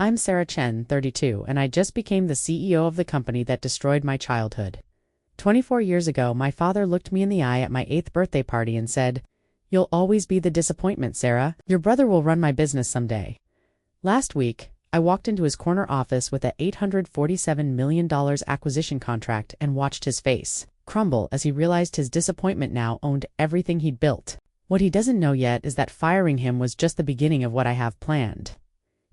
I'm Sarah Chen, 32, and I just became the CEO of the company that destroyed my childhood. 24 years ago, my father looked me in the eye at my 8th birthday party and said, "You'll always be the disappointment, Sarah. Your brother will run my business someday." Last week, I walked into his corner office with a $847 million acquisition contract and watched his face crumble as he realized his disappointment now owned everything he'd built. What he doesn't know yet is that firing him was just the beginning of what I have planned.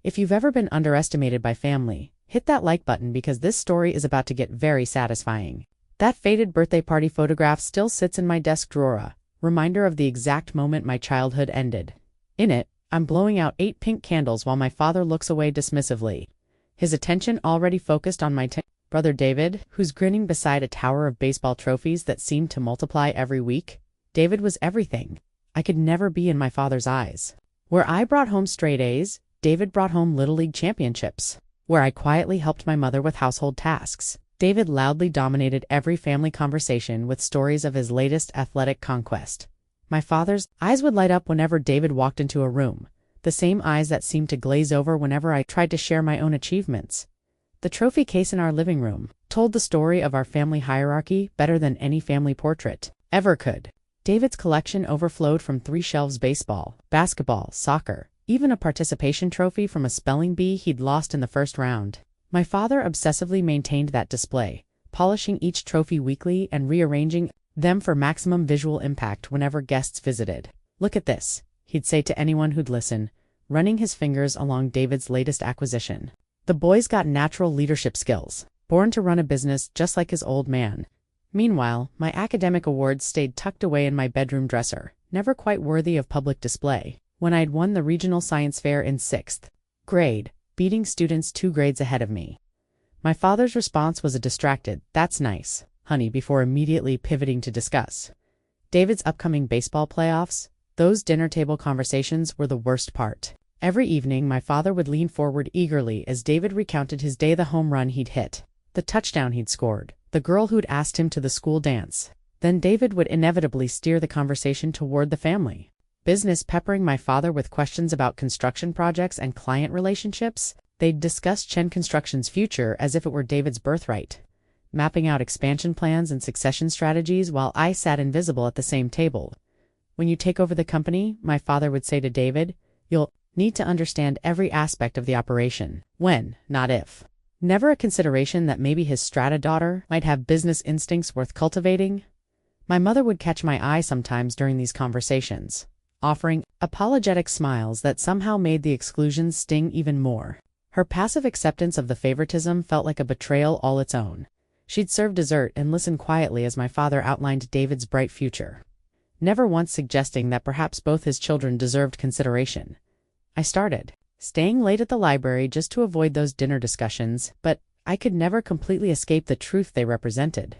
If you've ever been underestimated by family, hit that like button because this story is about to get very satisfying. That faded birthday party photograph still sits in my desk drawer, a reminder of the exact moment my childhood ended. In it, I'm blowing out 8 pink candles while my father looks away dismissively, his attention already focused on my brother David, who's grinning beside a tower of baseball trophies that seemed to multiply every week. David was everything I could never be in my father's eyes. Where I brought home straight A's, David brought home Little League championships. Where I quietly helped my mother with household tasks, David loudly dominated every family conversation with stories of his latest athletic conquest. My father's eyes would light up whenever David walked into a room, the same eyes that seemed to glaze over whenever I tried to share my own achievements. The trophy case in our living room told the story of our family hierarchy better than any family portrait ever could. David's collection overflowed from 3 shelves: baseball, basketball, soccer, even a participation trophy from a spelling bee he'd lost in the first round. My father obsessively maintained that display, polishing each trophy weekly and rearranging them for maximum visual impact whenever guests visited. "Look at this," he'd say to anyone who'd listen, running his fingers along David's latest acquisition. "The boy's got natural leadership skills, born to run a business just like his old man." Meanwhile, my academic awards stayed tucked away in my bedroom dresser, never quite worthy of public display. When I'd won the regional science fair in 6th grade, beating students 2 grades ahead of me, my father's response was a distracted, "That's nice, honey," before immediately pivoting to discuss David's upcoming baseball playoffs. Those dinner table conversations were the worst part. Every evening, my father would lean forward eagerly as David recounted his day: the home run he'd hit, the touchdown he'd scored, the girl who'd asked him to the school dance. Then David would inevitably steer the conversation toward the family business, peppering my father with questions about construction projects and client relationships. They'd discuss Chen Construction's future as if it were David's birthright, mapping out expansion plans and succession strategies while I sat invisible at the same table. "When you take over the company," my father would say to David, "you'll need to understand every aspect of the operation. When, not if." Never a consideration that maybe his strata daughter might have business instincts worth cultivating. My mother would catch my eye sometimes during these conversations, offering apologetic smiles that somehow made the exclusions sting even more. Her passive acceptance of the favoritism felt like a betrayal all its own. She'd serve dessert and listen quietly as my father outlined David's bright future, never once suggesting that perhaps both his children deserved consideration. I started staying late at the library just to avoid those dinner discussions, but I could never completely escape the truth they represented.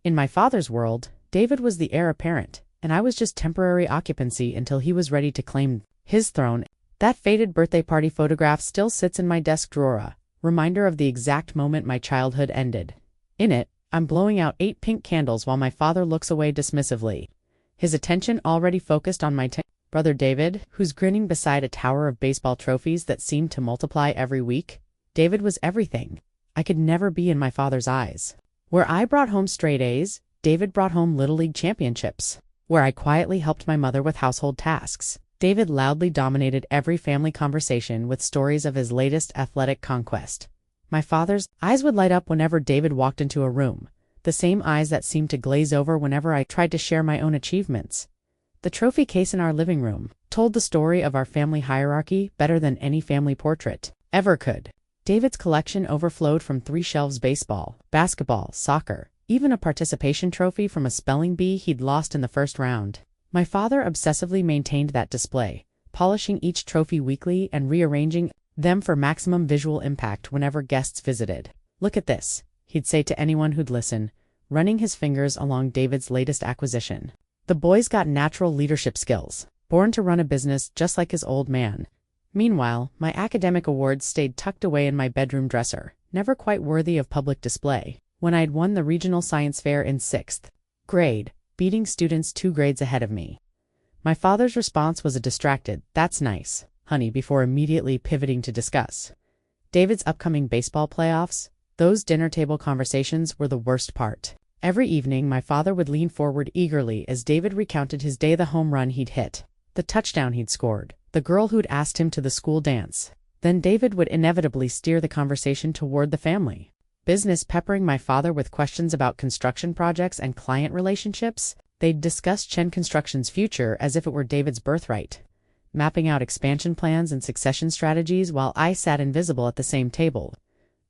In my father's world, David was the heir apparent, and I was just temporary occupancy until he was ready to claim his throne. That faded birthday party photograph still sits in my desk drawer, a reminder of the exact moment my childhood ended. In it, I'm blowing out 8 pink candles while my father looks away dismissively, his attention already focused on my brother David, who's grinning beside a tower of baseball trophies that seemed to multiply every week. David was everything I could never be in my father's eyes. Where I brought home straight A's, David brought home Little League championships. Where I quietly helped my mother with household tasks, David loudly dominated every family conversation with stories of his latest athletic conquest. My father's eyes would light up whenever David walked into a room, the same eyes that seemed to glaze over whenever I tried to share my own achievements. The trophy case in our living room told the story of our family hierarchy better than any family portrait ever could. David's collection overflowed from 3 shelves: baseball, basketball, soccer, even a participation trophy from a spelling bee he'd lost in the first round. My father obsessively maintained that display, polishing each trophy weekly and rearranging them for maximum visual impact whenever guests visited. "Look at this," he'd say to anyone who'd listen, running his fingers along David's latest acquisition. "The boy's got natural leadership skills, born to run a business just like his old man." Meanwhile, my academic awards stayed tucked away in my bedroom dresser, never quite worthy of public display. When I'd won the regional science fair in 6th grade, beating students 2 grades ahead of me, my father's response was a distracted, "That's nice, honey," before immediately pivoting to discuss David's upcoming baseball playoffs, those dinner table conversations were the worst part. Every evening, my father would lean forward eagerly as David recounted his day, the home run he'd hit, the touchdown he'd scored, the girl who'd asked him to the school dance. Then David would inevitably steer the conversation toward the family business, peppering my father with questions about construction projects and client relationships. They'd discuss Chen Construction's future as if it were David's birthright, mapping out expansion plans and succession strategies while I sat invisible at the same table.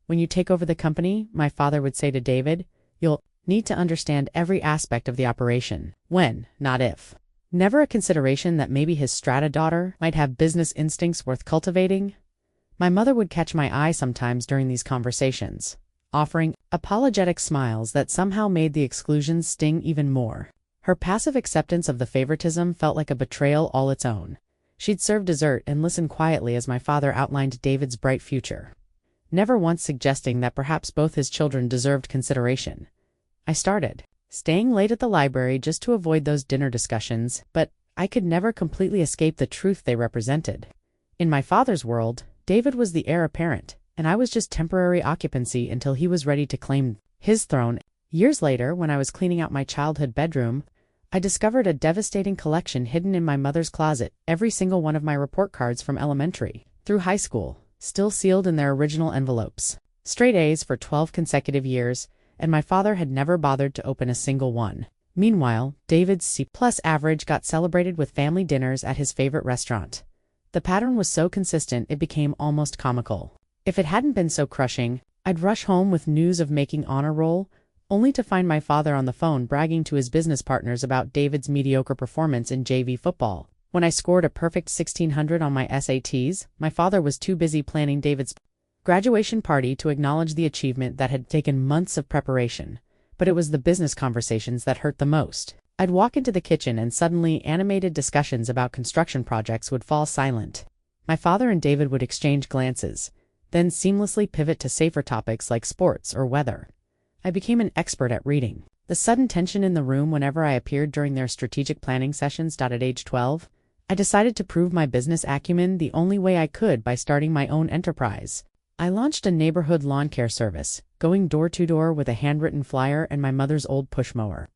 When you take over the company, my father would say to David, you'll need to understand every aspect of the operation. When, not if. Never a consideration that maybe his strata daughter might have business instincts worth cultivating. My mother would catch my eye sometimes during these conversations, offering apologetic smiles that somehow made the exclusions sting even more. Her passive acceptance of the favoritism felt like a betrayal all its own. She'd serve dessert and listen quietly as my father outlined David's bright future, never once suggesting that perhaps both his children deserved consideration. I started staying late at the library just to avoid those dinner discussions, but I could never completely escape the truth they represented. In my father's world, David was the heir apparent, and I was just temporary occupancy until he was ready to claim his throne. Years later, when I was cleaning out my childhood bedroom, I discovered a devastating collection hidden in my mother's closet, every single one of my report cards from elementary through high school, still sealed in their original envelopes. Straight A's for 12 consecutive years, and my father had never bothered to open a single one. Meanwhile, David's C+ average got celebrated with family dinners at his favorite restaurant. The pattern was so consistent it became almost comical. If it hadn't been so crushing, I'd rush home with news of making honor roll, only to find my father on the phone bragging to his business partners about David's mediocre performance in JV football. When I scored a perfect 1600 on my SATs, my father was too busy planning David's graduation party to acknowledge the achievement that had taken months of preparation. But it was the business conversations that hurt the most. I'd walk into the kitchen and suddenly animated discussions about construction projects would fall silent. My father and David would exchange glances, then seamlessly pivot to safer topics like sports or weather. I became an expert at reading the sudden tension in the room whenever I appeared during their strategic planning sessions. At age 12, I decided to prove my business acumen the only way I could by starting my own enterprise. I launched a neighborhood lawn care service, going door to door with a handwritten flyer and my mother's old push mower.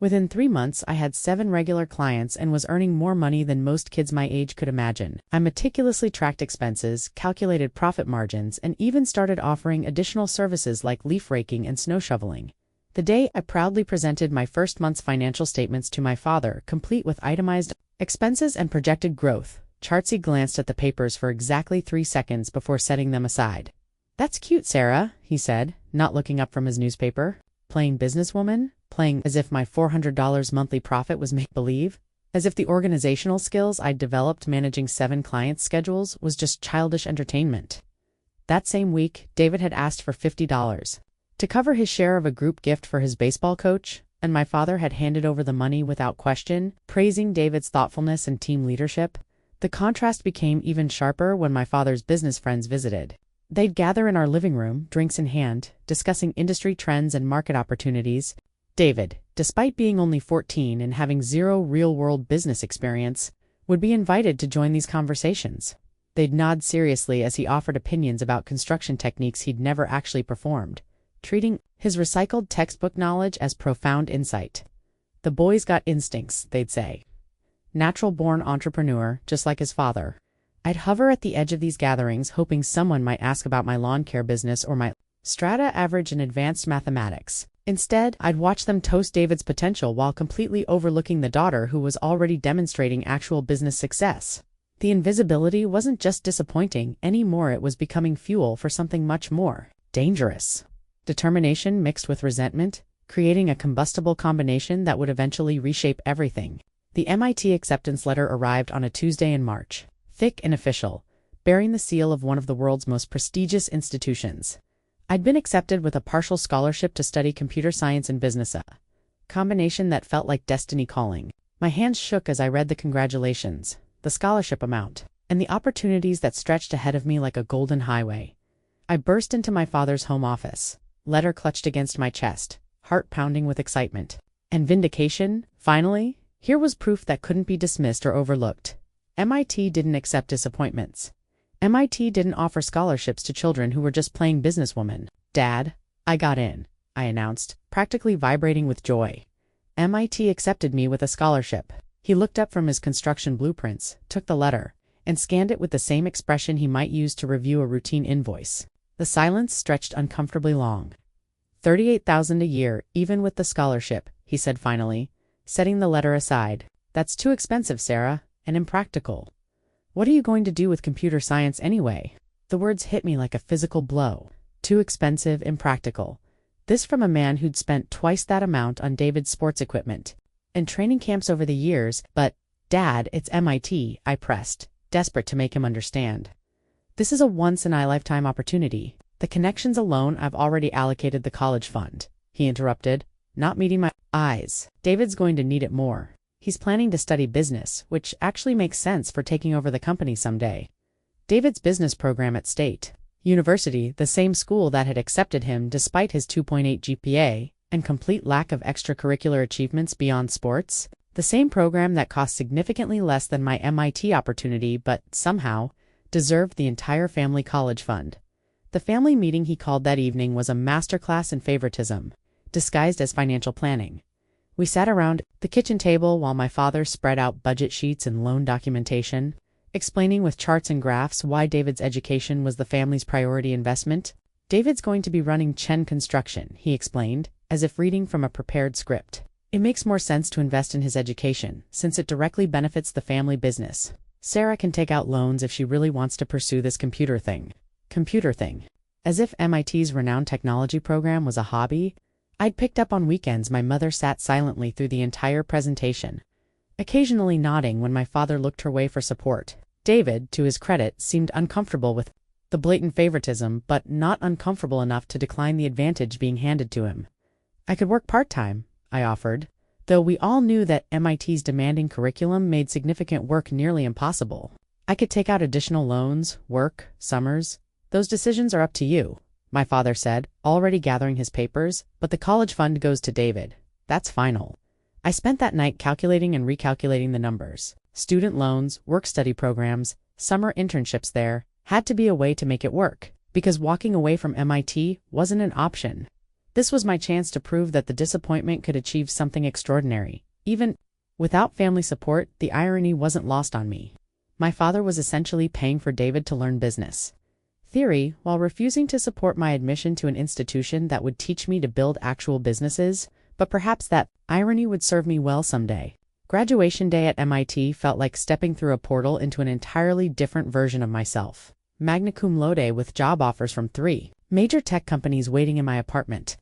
Within 3 months, I had 7 regular clients and was earning more money than most kids my age could imagine. I meticulously tracked expenses, calculated profit margins, and even started offering additional services like leaf raking and snow shoveling. The day I proudly presented my first month's financial statements to my father, complete with itemized expenses and projected growth, Chartsy glanced at the papers for exactly 3 seconds before setting them aside. "That's cute, Sarah," he said, not looking up from his newspaper. Playing businesswoman? Playing as if my $400 monthly profit was make-believe? As if the organizational skills I'd developed managing 7 clients' schedules was just childish entertainment. That same week, David had asked for $50 to cover his share of a group gift for his baseball coach, and my father had handed over the money without question, praising David's thoughtfulness and team leadership. The contrast became even sharper when my father's business friends visited. They'd gather in our living room, drinks in hand, discussing industry trends and market opportunities. David, despite being only 14 and having 0 real-world business experience, would be invited to join these conversations. They'd nod seriously as he offered opinions about construction techniques he'd never actually performed, treating his recycled textbook knowledge as profound insight. "The boy's got instincts," they'd say. Natural-born entrepreneur, just like his father. I'd hover at the edge of these gatherings, hoping someone might ask about my lawn care business or my strata average in advanced mathematics. Instead, I'd watch them toast David's potential while completely overlooking the daughter who was already demonstrating actual business success. The invisibility wasn't just disappointing anymore, it was becoming fuel for something much more dangerous. Determination mixed with resentment, creating a combustible combination that would eventually reshape everything. The MIT acceptance letter arrived on a Tuesday in March, thick and official, bearing the seal of one of the world's most prestigious institutions. I'd been accepted with a partial scholarship to study computer science and business, a combination that felt like destiny calling. My hands shook as I read the congratulations, the scholarship amount, and the opportunities that stretched ahead of me like a golden highway. I burst into my father's home office, letter clutched against my chest, heart pounding with excitement. And vindication, finally? Here was proof that couldn't be dismissed or overlooked. MIT didn't accept disappointments. MIT didn't offer scholarships to children who were just playing businesswoman. Dad, I got in, I announced, practically vibrating with joy. MIT accepted me with a scholarship. He looked up from his construction blueprints, took the letter, and scanned it with the same expression he might use to review a routine invoice. The silence stretched uncomfortably long. $38,000 a year, even with the scholarship, he said finally, setting the letter aside. That's too expensive, Sarah, and impractical. What are you going to do with computer science anyway? The words hit me like a physical blow. Too expensive, impractical. This from a man who'd spent twice that amount on David's sports equipment and training camps over the years. But, Dad, it's MIT, I pressed, desperate to make him understand. This is a once-in-a-lifetime opportunity. The connections alone, I've already allocated the college fund, he interrupted, not meeting my eyes. David's going to need it more. He's planning to study business, which actually makes sense for taking over the company someday. David's business program at State University, the same school that had accepted him despite his 2.8 GPA and complete lack of extracurricular achievements beyond sports, the same program that cost significantly less than my MIT opportunity but, somehow, deserved the entire family college fund. The family meeting he called that evening was a masterclass in favoritism, disguised as financial planning. We sat around the kitchen table while my father spread out budget sheets and loan documentation, explaining with charts and graphs why David's education was the family's priority investment. David's going to be running Chen Construction, he explained, as if reading from a prepared script. It makes more sense to invest in his education, since it directly benefits the family business. Sarah can take out loans if she really wants to pursue this computer thing. As if MIT's renowned technology program was a hobby, I'd picked up on weekends. My mother sat silently through the entire presentation, occasionally nodding when my father looked her way for support. David, to his credit, seemed uncomfortable with the blatant favoritism, but not uncomfortable enough to decline the advantage being handed to him. I could work part-time, I offered, though we all knew that MIT's demanding curriculum made significant work nearly impossible. I could take out additional loans, work, summers. Those decisions are up to you, my father said, already gathering his papers, but the college fund goes to David. That's final. I spent that night calculating and recalculating the numbers. Student loans, work-study programs, summer internships. There had to be a way to make it work, because walking away from MIT wasn't an option. This was my chance to prove that the disappointment could achieve something extraordinary. Even without family support, the irony wasn't lost on me. My father was essentially paying for David to learn business theory while refusing to support my admission to an institution that would teach me to build actual businesses, but perhaps that irony would serve me well someday. Graduation day at MIT felt like stepping through a portal into an entirely different version of myself. Magna cum laude with job offers from 3 major tech companies waiting in my apartment.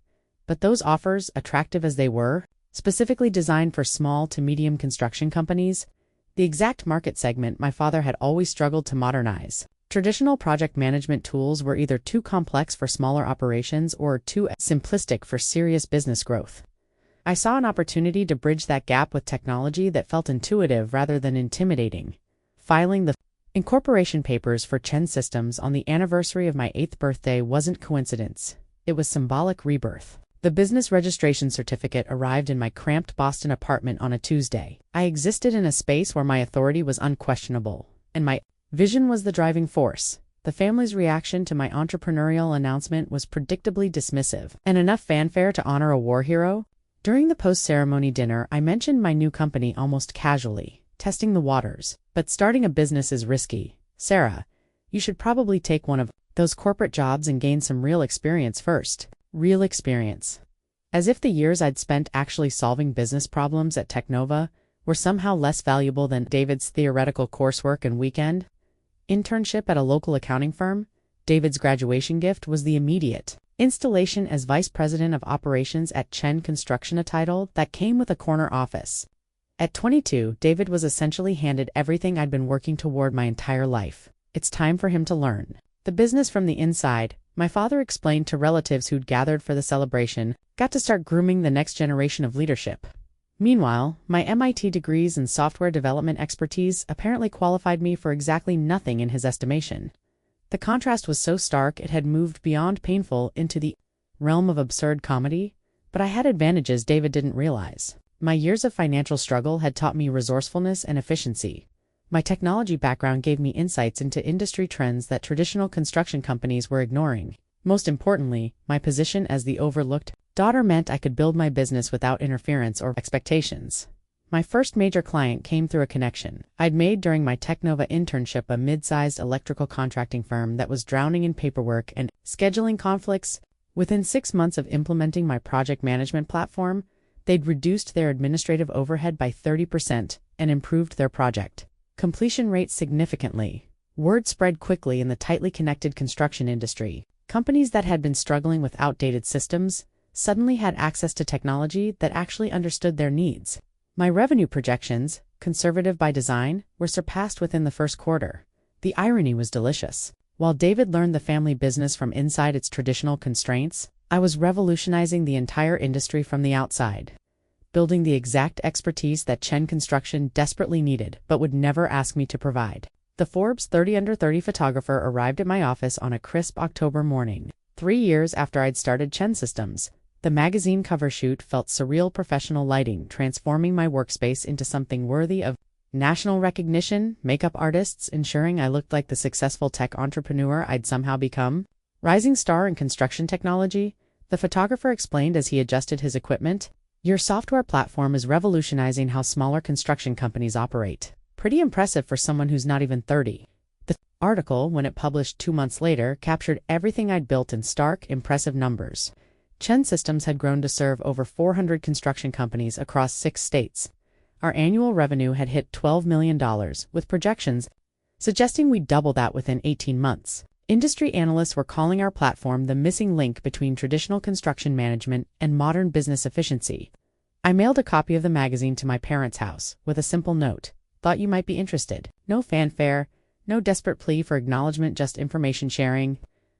But those offers, attractive as they were, specifically designed for small to medium construction companies, the exact market segment my father had always struggled to modernize. Traditional project management tools were either too complex for smaller operations or too simplistic for serious business growth. I saw an opportunity to bridge that gap with technology that felt intuitive rather than intimidating. Filing the incorporation papers for Chen Systems on the anniversary of my 8th birthday wasn't coincidence. It was symbolic rebirth. The business registration certificate arrived in my cramped Boston apartment on a Tuesday. I existed in a space where my authority was unquestionable, and my vision was the driving force. The family's reaction to my entrepreneurial announcement was predictably dismissive, and enough fanfare to honor a war hero. During the post-ceremony dinner, I mentioned my new company almost casually, testing the waters. But starting a business is risky. Sarah, you should probably take one of those corporate jobs and gain some real experience first. Real experience. As if the years I'd spent actually solving business problems at Technova were somehow less valuable than David's theoretical coursework and weekend internship at a local accounting firm. David's graduation gift was the immediate installation as vice president of operations at Chen Construction, a title that came with a corner office. At 22, David was essentially handed everything I'd been working toward my entire life. It's time for him to learn the business from the inside, my father explained to relatives who'd gathered for the celebration. Got to start grooming the next generation of leadership. Meanwhile, my MIT degrees and software development expertise apparently qualified me for exactly nothing in his estimation. The contrast was so stark it had moved beyond painful into the realm of absurd comedy, but I had advantages David didn't realize. My years of financial struggle had taught me resourcefulness and efficiency. My technology background gave me insights into industry trends that traditional construction companies were ignoring. Most importantly, my position as the overlooked daughter meant I could build my business without interference or expectations. My first major client came through a connection I'd made during my Technova internship, a mid-sized electrical contracting firm that was drowning in paperwork and scheduling conflicts. Within 6 months of implementing my project management platform, they'd reduced their administrative overhead by 30% and improved their project completion rate significantly. Word spread quickly in the tightly connected construction industry. Companies that had been struggling with outdated systems suddenly had access to technology that actually understood their needs. My revenue projections, conservative by design, were surpassed within the first quarter. The irony was delicious. While David learned the family business from inside its traditional constraints, I was revolutionizing the entire industry from the outside, building the exact expertise that Chen Construction desperately needed but would never ask me to provide. The Forbes 30 Under 30 photographer arrived at my office on a crisp October morning. 3 years after I'd started Chen Systems, the magazine cover shoot felt surreal, professional lighting transforming my workspace into something worthy of national recognition, makeup artists ensuring I looked like the successful tech entrepreneur I'd somehow become. Rising star in construction technology, the photographer explained as he adjusted his equipment, "Your software platform is revolutionizing how smaller construction companies operate. Pretty impressive for someone who's not even 30. The article, when it published 2 months later, captured everything I'd built in stark, impressive numbers. Chen Systems had grown to serve over 400 construction companies across 6 states. Our annual revenue had hit $12 million, with projections suggesting we'd double that within 18 months. Industry analysts were calling our platform the missing link between traditional construction management and modern business efficiency. I mailed a copy of the magazine to my parents' house with a simple note. Thought you might be interested. No fanfare, no desperate plea for acknowledgement, just information sharing.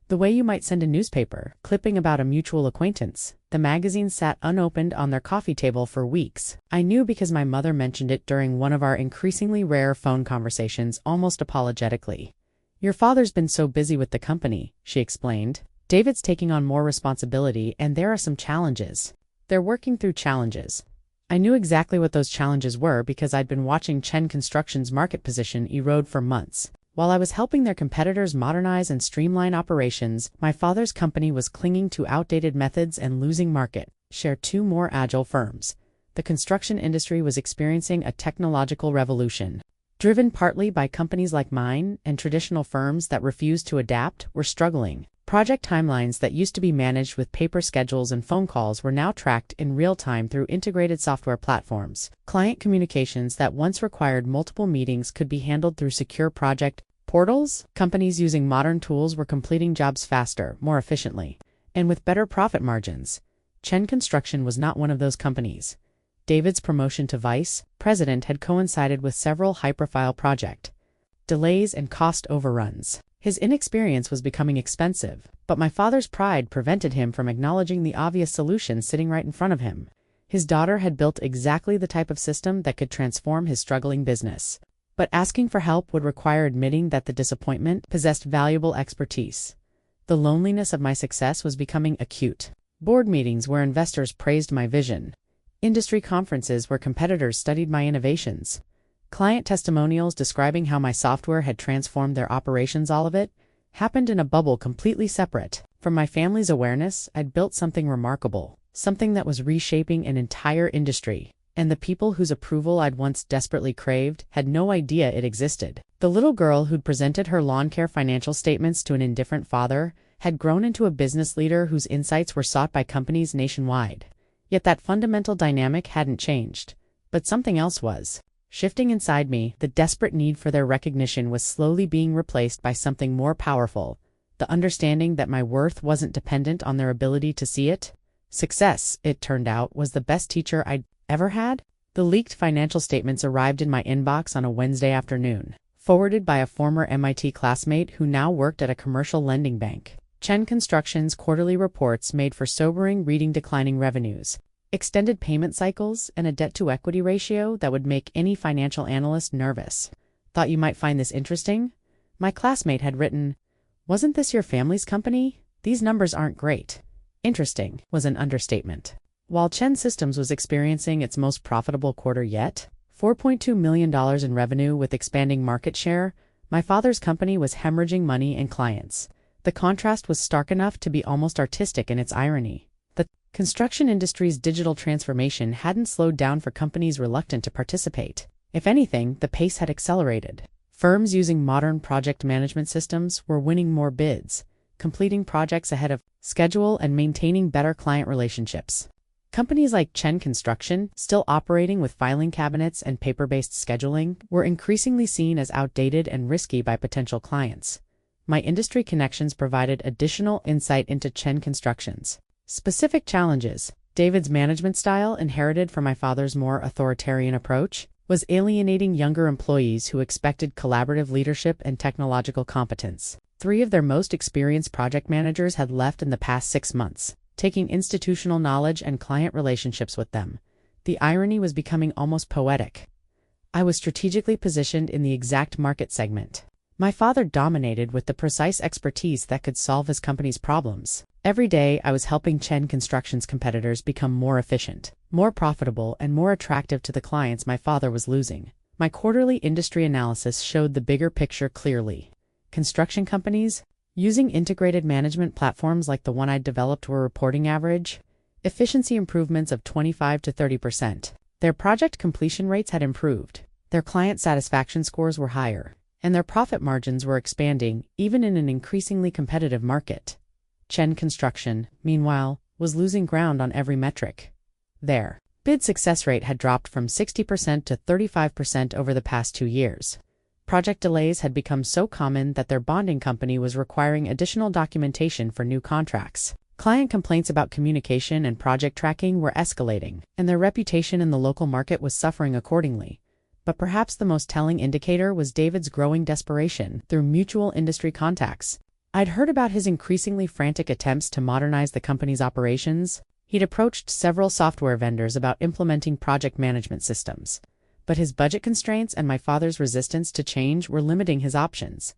The way you might send a newspaper clipping about a mutual acquaintance. The magazine sat unopened on their coffee table for weeks. I knew because my mother mentioned it during one of our increasingly rare phone conversations, almost apologetically. Your father's been so busy with the company, she explained. David's taking on more responsibility and there are some challenges. They're working through challenges. I knew exactly what those challenges were because I'd been watching Chen Construction's market position erode for months. While I was helping their competitors modernize and streamline operations, my father's company was clinging to outdated methods and losing market share to 2 more agile firms. The construction industry was experiencing a technological revolution. Driven partly by companies like mine, and traditional firms that refused to adapt were struggling. Project timelines that used to be managed with paper schedules and phone calls were now tracked in real time through integrated software platforms. Client communications that once required multiple meetings could be handled through secure project portals. Companies using modern tools were completing jobs faster, more efficiently, and with better profit margins. Chen Construction was not one of those companies. David's promotion to vice president had coincided with several high-profile project delays and cost overruns. His inexperience was becoming expensive, but my father's pride prevented him from acknowledging the obvious solution sitting right in front of him. His daughter had built exactly the type of system that could transform his struggling business. But asking for help would require admitting that the disappointment possessed valuable expertise. The loneliness of my success was becoming acute. Board meetings where investors praised my vision. Industry conferences where competitors studied my innovations. Client testimonials describing how my software had transformed their operations. All of it happened in a bubble completely separate from my family's awareness. I'd built something remarkable, something that was reshaping an entire industry, and the people whose approval I'd once desperately craved had no idea it existed. The little girl who'd presented her lawn care financial statements to an indifferent father had grown into a business leader whose insights were sought by companies nationwide. Yet that fundamental dynamic hadn't changed, but something else was. Shifting inside me, the desperate need for their recognition was slowly being replaced by something more powerful, the understanding that my worth wasn't dependent on their ability to see it. Success, it turned out, was the best teacher I'd ever had. The leaked financial statements arrived in my inbox on a Wednesday afternoon, forwarded by a former MIT classmate who now worked at a commercial lending bank. Chen Construction's quarterly reports made for sobering reading: declining revenues, extended payment cycles, and a debt-to-equity ratio that would make any financial analyst nervous. Thought you might find this interesting? My classmate had written, "Wasn't this your family's company? These numbers aren't great." Interesting was an understatement. While Chen Systems was experiencing its most profitable quarter yet, $4.2 million in revenue with expanding market share, my father's company was hemorrhaging money and clients. The contrast was stark enough to be almost artistic in its irony. The construction industry's digital transformation hadn't slowed down for companies reluctant to participate. If anything, the pace had accelerated. Firms using modern project management systems were winning more bids, completing projects ahead of schedule and maintaining better client relationships. Companies like Chen Construction, still operating with filing cabinets and paper-based scheduling, were increasingly seen as outdated and risky by potential clients. My industry connections provided additional insight into Chen Construction's specific challenges. David's management style, inherited from my father's more authoritarian approach, was alienating younger employees who expected collaborative leadership and technological competence. 3 of their most experienced project managers had left in the past 6 months, taking institutional knowledge and client relationships with them. The irony was becoming almost poetic. I was strategically positioned in the exact market segment. My father dominated with the precise expertise that could solve his company's problems. Every day, I was helping Chen Construction's competitors become more efficient, more profitable, and more attractive to the clients my father was losing. My quarterly industry analysis showed the bigger picture clearly. Construction companies, using integrated management platforms like the one I'd developed, were reporting average efficiency improvements of 25 to 30%. Their project completion rates had improved, their client satisfaction scores were higher, and their profit margins were expanding, even in an increasingly competitive market. Chen Construction, meanwhile, was losing ground on every metric. Their bid success rate had dropped from 60% to 35% over the past 2 years. Project delays had become so common that their bonding company was requiring additional documentation for new contracts. Client complaints about communication and project tracking were escalating, and their reputation in the local market was suffering accordingly. But perhaps the most telling indicator was David's growing desperation through mutual industry contacts. I'd heard about his increasingly frantic attempts to modernize the company's operations. He'd approached several software vendors about implementing project management systems. But his budget constraints and my father's resistance to change were limiting his options.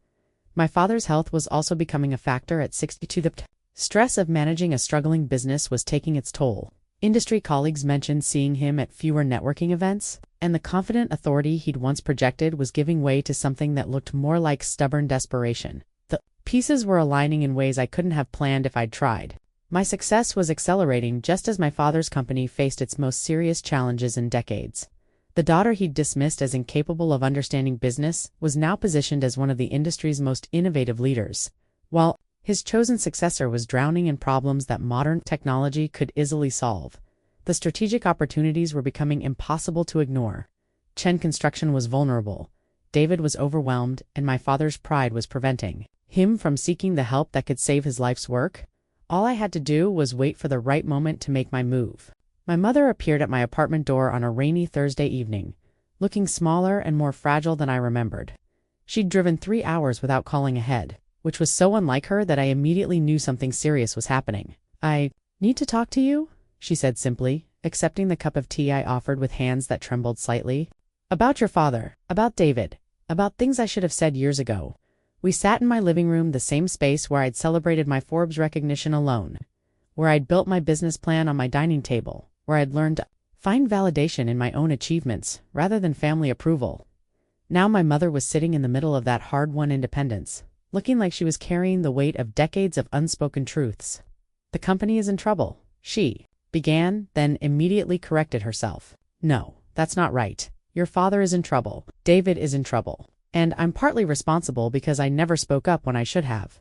My father's health was also becoming a factor at 62. The stress of managing a struggling business was taking its toll. Industry colleagues mentioned seeing him at fewer networking events, and the confident authority he'd once projected was giving way to something that looked more like stubborn desperation. The pieces were aligning in ways I couldn't have planned if I'd tried. My success was accelerating just as my father's company faced its most serious challenges in decades. The daughter he'd dismissed as incapable of understanding business was now positioned as one of the industry's most innovative leaders, while his chosen successor was drowning in problems that modern technology could easily solve. The strategic opportunities were becoming impossible to ignore. Chen Construction was vulnerable, David was overwhelmed, and my father's pride was preventing him from seeking the help that could save his life's work. All I had to do was wait for the right moment to make my move. My mother appeared at my apartment door on a rainy Thursday evening, looking smaller and more fragile than I remembered. She'd driven 3 hours without calling ahead, which was so unlike her that I immediately knew something serious was happening. "I need to talk to you," she said simply, accepting the cup of tea I offered with hands that trembled slightly. "About your father, about David, about things I should have said years ago." We sat in my living room, the same space where I'd celebrated my Forbes recognition alone, where I'd built my business plan on my dining table, where I'd learned to find validation in my own achievements rather than family approval. Now my mother was sitting in the middle of that hard-won independence, looking like she was carrying the weight of decades of unspoken truths. "The company is in trouble," she began, then immediately corrected herself. "No, that's not right. Your father is in trouble. David is in trouble. And I'm partly responsible because I never spoke up when I should have."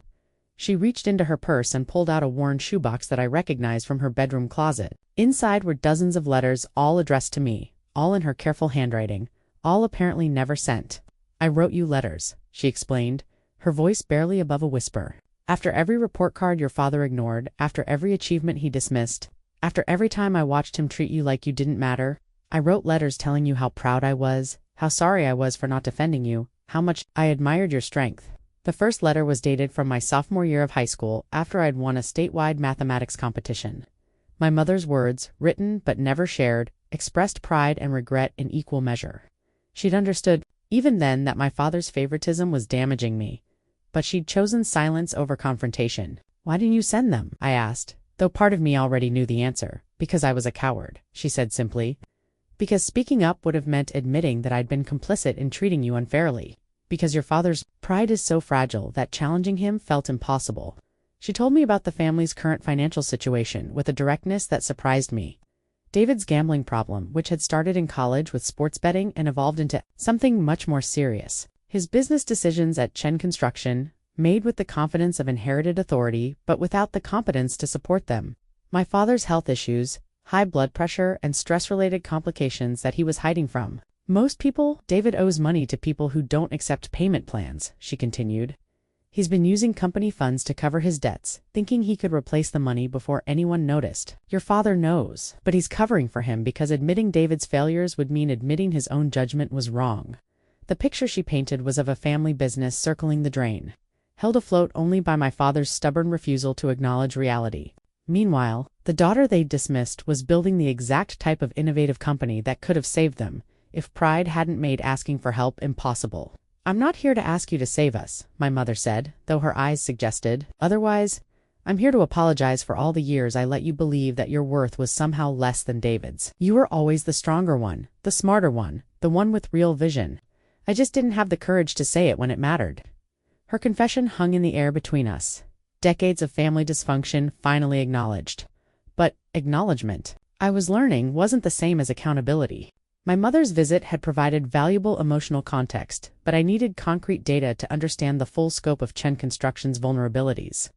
She reached into her purse and pulled out a worn shoebox that I recognized from her bedroom closet. Inside were dozens of letters, all addressed to me, all in her careful handwriting, all apparently never sent. "I wrote you letters," she explained, her voice barely above a whisper. "After every report card your father ignored, after every achievement he dismissed, after every time I watched him treat you like you didn't matter, I wrote letters telling you how proud I was, how sorry I was for not defending you, how much I admired your strength." The first letter was dated from my sophomore year of high school, after I'd won a statewide mathematics competition. My mother's words, written but never shared, expressed pride and regret in equal measure. She'd understood, even then, that my father's favoritism was damaging me, but she'd chosen silence over confrontation. "Why didn't you send them?" I asked, though part of me already knew the answer. "Because I was a coward," she said simply. Because speaking up would have meant admitting that I'd been complicit in treating you unfairly. Because your father's pride is so fragile that challenging him felt impossible. She told me about the family's current financial situation with a directness that surprised me. David's gambling problem, which had started in college with sports betting and evolved into something much more serious. His business decisions at Chen Construction, made with the confidence of inherited authority but without the competence to support them. My father's health issues, high blood pressure, and stress-related complications that he was hiding from. Most people, David owes money to people who don't accept payment plans, she continued. He's been using company funds to cover his debts, thinking he could replace the money before anyone noticed. Your father knows, but he's covering for him because admitting David's failures would mean admitting his own judgment was wrong. The picture she painted was of a family business circling the drain, held afloat only by my father's stubborn refusal to acknowledge reality. Meanwhile, the daughter they dismissed was building the exact type of innovative company that could have saved them, if pride hadn't made asking for help impossible. I'm not here to ask you to save us, my mother said, though her eyes suggested otherwise. I'm here to apologize for all the years I let you believe that your worth was somehow less than David's. You were always the stronger one, the smarter one, the one with real vision. I just didn't have the courage to say it when it mattered. Her confession hung in the air between us. Decades of family dysfunction finally acknowledged. But acknowledgement, I was learning, wasn't the same as accountability. My mother's visit had provided valuable emotional context, but I needed concrete data to understand the full scope of Chen Construction's vulnerabilities.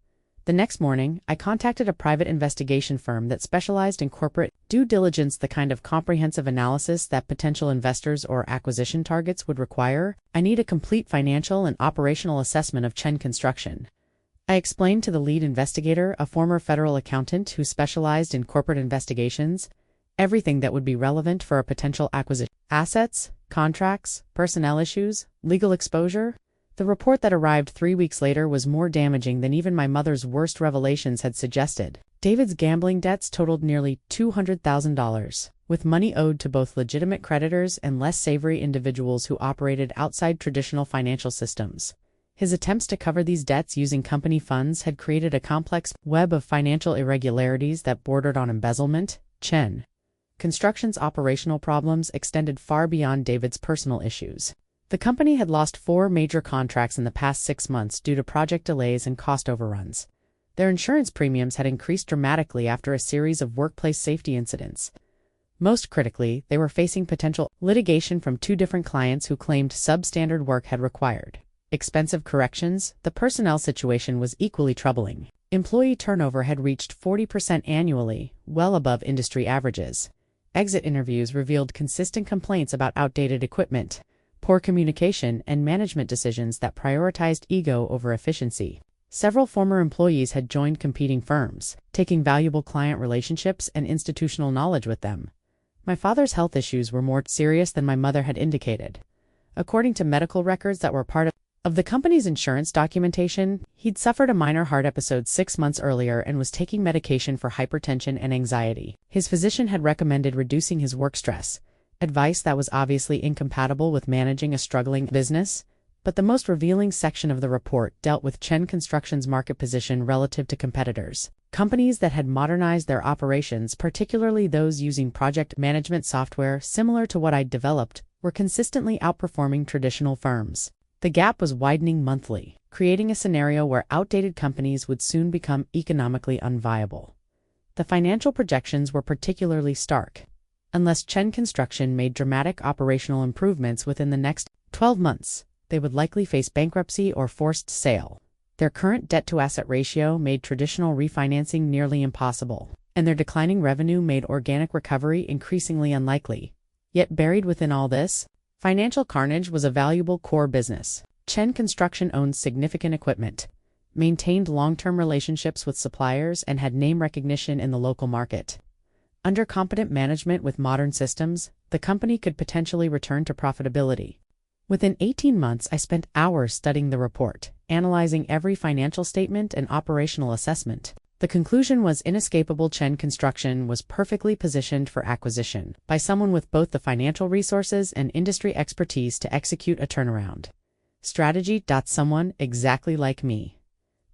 The next morning, I contacted a private investigation firm that specialized in corporate due diligence, the kind of comprehensive analysis that potential investors or acquisition targets would require. I need a complete financial and operational assessment of Chen Construction. I explained to the lead investigator, a former federal accountant who specialized in corporate investigations, everything that would be relevant for a potential acquisition. Assets, contracts, personnel issues, legal exposure. The report that arrived 3 weeks later was more damaging than even my mother's worst revelations had suggested. David's gambling debts totaled nearly $200,000, with money owed to both legitimate creditors and less savory individuals who operated outside traditional financial systems. His attempts to cover these debts using company funds had created a complex web of financial irregularities that bordered on embezzlement. Chen Construction's operational problems extended far beyond David's personal issues. The company had lost 4 major contracts in the past 6 months due to project delays and cost overruns. Their insurance premiums had increased dramatically after a series of workplace safety incidents. Most critically, they were facing potential litigation from 2 different clients who claimed substandard work had required expensive corrections. The personnel situation was equally troubling. Employee turnover had reached 40% annually, well above industry averages. Exit interviews revealed consistent complaints about outdated equipment, poor communication, and management decisions that prioritized ego over efficiency. Several former employees had joined competing firms, taking valuable client relationships and institutional knowledge with them. My father's health issues were more serious than my mother had indicated. According to medical records that were part of the company's insurance documentation, he'd suffered a minor heart episode 6 months earlier and was taking medication for hypertension and anxiety. His physician had recommended reducing his work stress, advice that was obviously incompatible with managing a struggling business. But the most revealing section of the report dealt with Chen Construction's market position relative to competitors. Companies that had modernized their operations, particularly those using project management software similar to what I'd developed, were consistently outperforming traditional firms. The gap was widening monthly, creating a scenario where outdated companies would soon become economically unviable. The financial projections were particularly stark. Unless Chen Construction made dramatic operational improvements within the next 12 months, they would likely face bankruptcy or forced sale. Their current debt-to-asset ratio made traditional refinancing nearly impossible, and their declining revenue made organic recovery increasingly unlikely. Yet buried within all this, financial carnage was a valuable core business. Chen Construction owned significant equipment, maintained long-term relationships with suppliers, and had name recognition in the local market. Under competent management with modern systems, the company could potentially return to profitability. Within 18 months, I spent hours studying the report, analyzing every financial statement and operational assessment. The conclusion was inescapable: Chen Construction was perfectly positioned for acquisition by someone with both the financial resources and industry expertise to execute a turnaround strategy. Someone exactly like me.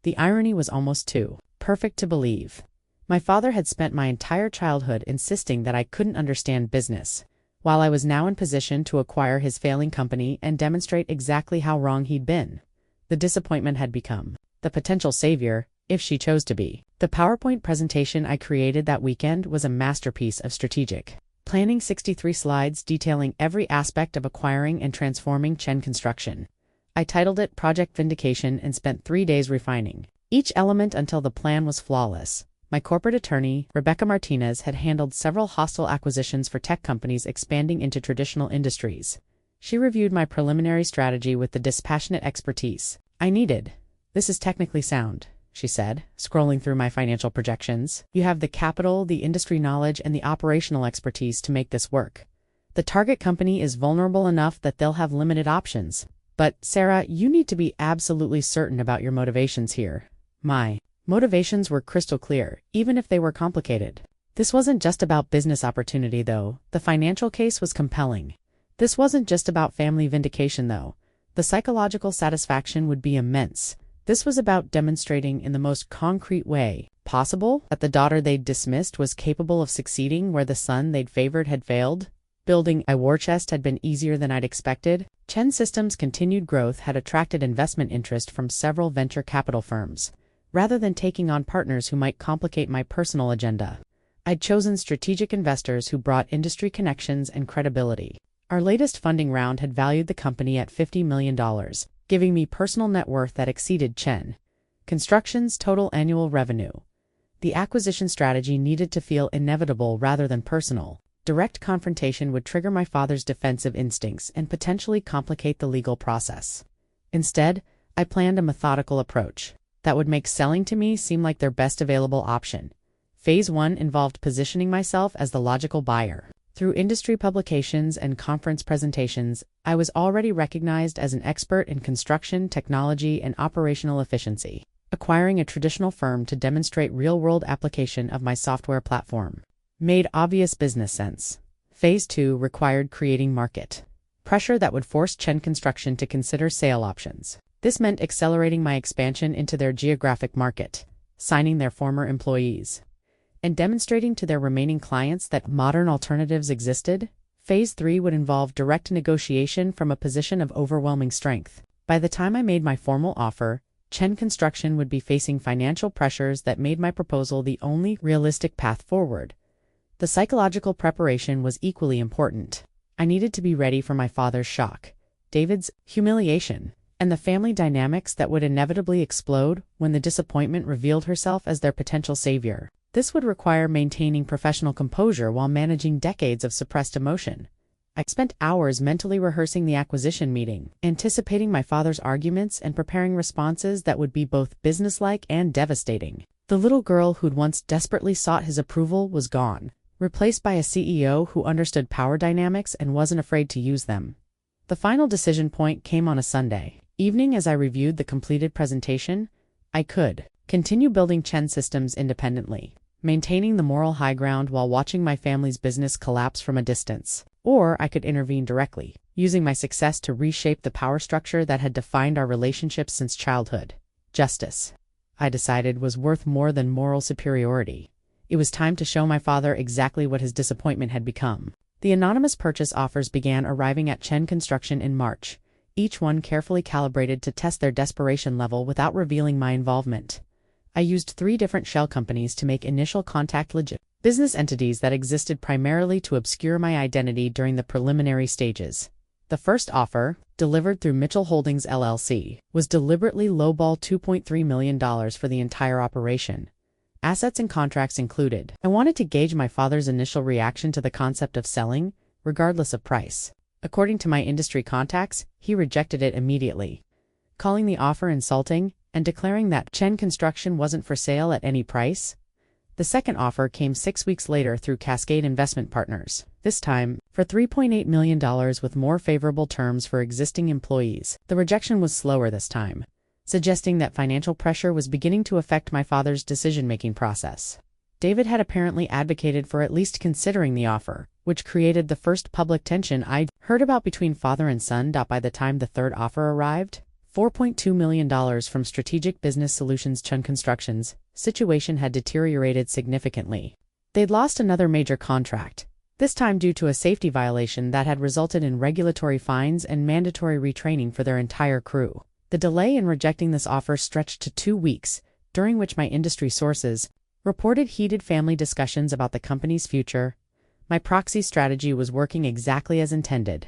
The irony was almost too perfect to believe. My father had spent my entire childhood insisting that I couldn't understand business, while I was now in position to acquire his failing company and demonstrate exactly how wrong he'd been. The disappointment had become the potential savior, if she chose to be. The PowerPoint presentation I created that weekend was a masterpiece of strategic planning, 63 slides detailing every aspect of acquiring and transforming Chen Construction. I titled it Project Vindication and spent 3 days refining each element until the plan was flawless. My corporate attorney, Rebecca Martinez, had handled several hostile acquisitions for tech companies expanding into traditional industries. She reviewed my preliminary strategy with the dispassionate expertise I needed. "This is technically sound," she said, scrolling through my financial projections. "You have the capital, the industry knowledge, and the operational expertise to make this work. The target company is vulnerable enough that they'll have limited options. But, Sarah, you need to be absolutely certain about your motivations here." My motivations were crystal clear, even if they were complicated. This wasn't just about business opportunity, though. The financial case was compelling. This wasn't just about family vindication, though. The psychological satisfaction would be immense. This was about demonstrating in the most concrete way possible that the daughter they'd dismissed was capable of succeeding where the son they'd favored had failed. Building a war chest had been easier than I'd expected. Chen Systems' continued growth had attracted investment interest from several venture capital firms, rather than taking on partners who might complicate my personal agenda. I'd chosen strategic investors who brought industry connections and credibility. Our latest funding round had valued the company at $50 million, giving me personal net worth that exceeded Chen Construction's total annual revenue. The acquisition strategy needed to feel inevitable rather than personal. Direct confrontation would trigger my father's defensive instincts and potentially complicate the legal process. Instead, I planned a methodical approach that would make selling to me seem like their best available option. Phase 1 involved positioning myself as the logical buyer. Through industry publications and conference presentations, I was already recognized as an expert in construction, technology, and operational efficiency. Acquiring a traditional firm to demonstrate real-world application of my software platform made obvious business sense. Phase 2 required creating market pressure that would force Chen Construction to consider sale options. This meant accelerating my expansion into their geographic market, signing their former employees, and demonstrating to their remaining clients that modern alternatives existed. Phase 3 would involve direct negotiation from a position of overwhelming strength. By the time I made my formal offer, Chen Construction would be facing financial pressures that made my proposal the only realistic path forward. The psychological preparation was equally important. I needed to be ready for my father's shock, David's humiliation, and the family dynamics that would inevitably explode when the disappointment revealed herself as their potential savior. This would require maintaining professional composure while managing decades of suppressed emotion. I spent hours mentally rehearsing the acquisition meeting, anticipating my father's arguments and preparing responses that would be both businesslike and devastating. The little girl who'd once desperately sought his approval was gone, replaced by a CEO who understood power dynamics and wasn't afraid to use them. The final decision point came on a Sunday evening. As I reviewed the completed presentation, I could continue building Chen Systems independently, maintaining the moral high ground while watching my family's business collapse from a distance. Or I could intervene directly, using my success to reshape the power structure that had defined our relationship since childhood. Justice, I decided, was worth more than moral superiority. It was time to show my father exactly what his disappointment had become. The anonymous purchase offers began arriving at Chen Construction in March, each one carefully calibrated to test their desperation level without revealing my involvement. I used 3 different shell companies to make initial contact legit business entities that existed primarily to obscure my identity during the preliminary stages. The first offer, delivered through Mitchell Holdings LLC, was deliberately lowball $2.3 million for the entire operation. Assets and contracts included. I wanted to gauge my father's initial reaction to the concept of selling, regardless of price. According to my industry contacts, he rejected it immediately, calling the offer insulting and declaring that Chen Construction wasn't for sale at any price. The second offer came 6 weeks later through Cascade Investment Partners, this time for $3.8 million with more favorable terms for existing employees. The rejection was slower this time, suggesting that financial pressure was beginning to affect my father's decision-making process. David had apparently advocated for at least considering the offer, which created the first public tension I'd heard about between father and son. By the time the third offer arrived, $4.2 million from Strategic Business Solutions, Chen Construction's situation had deteriorated significantly. They'd lost another major contract, this time due to a safety violation that had resulted in regulatory fines and mandatory retraining for their entire crew. The delay in rejecting this offer stretched to 2 weeks, during which my industry sources reported heated family discussions about the company's future. My proxy strategy was working exactly as intended.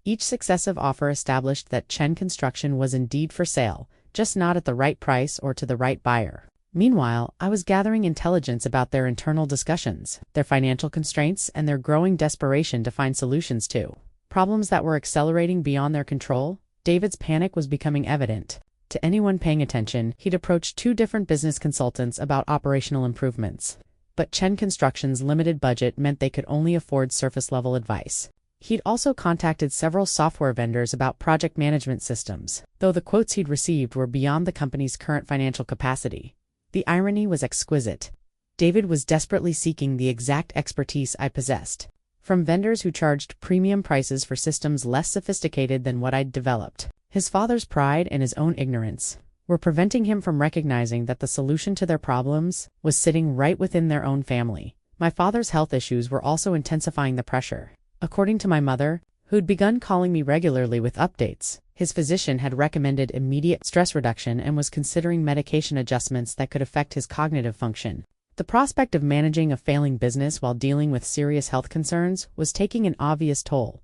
Each successive offer established that Chen Construction was indeed for sale, just not at the right price or to the right buyer. Meanwhile, I was gathering intelligence about their internal discussions, their financial constraints, and their growing desperation to find solutions to problems that were accelerating beyond their control. David's panic was becoming evident. To anyone paying attention, he'd approached 2 different business consultants about operational improvements. But Chen Construction's limited budget meant they could only afford surface-level advice. He'd also contacted several software vendors about project management systems, though the quotes he'd received were beyond the company's current financial capacity. The irony was exquisite. David was desperately seeking the exact expertise I possessed, from vendors who charged premium prices for systems less sophisticated than what I'd developed. His father's pride and his own ignorance were preventing him from recognizing that the solution to their problems was sitting right within their own family. My father's health issues were also intensifying the pressure. According to my mother, who'd begun calling me regularly with updates, his physician had recommended immediate stress reduction and was considering medication adjustments that could affect his cognitive function. The prospect of managing a failing business while dealing with serious health concerns was taking an obvious toll.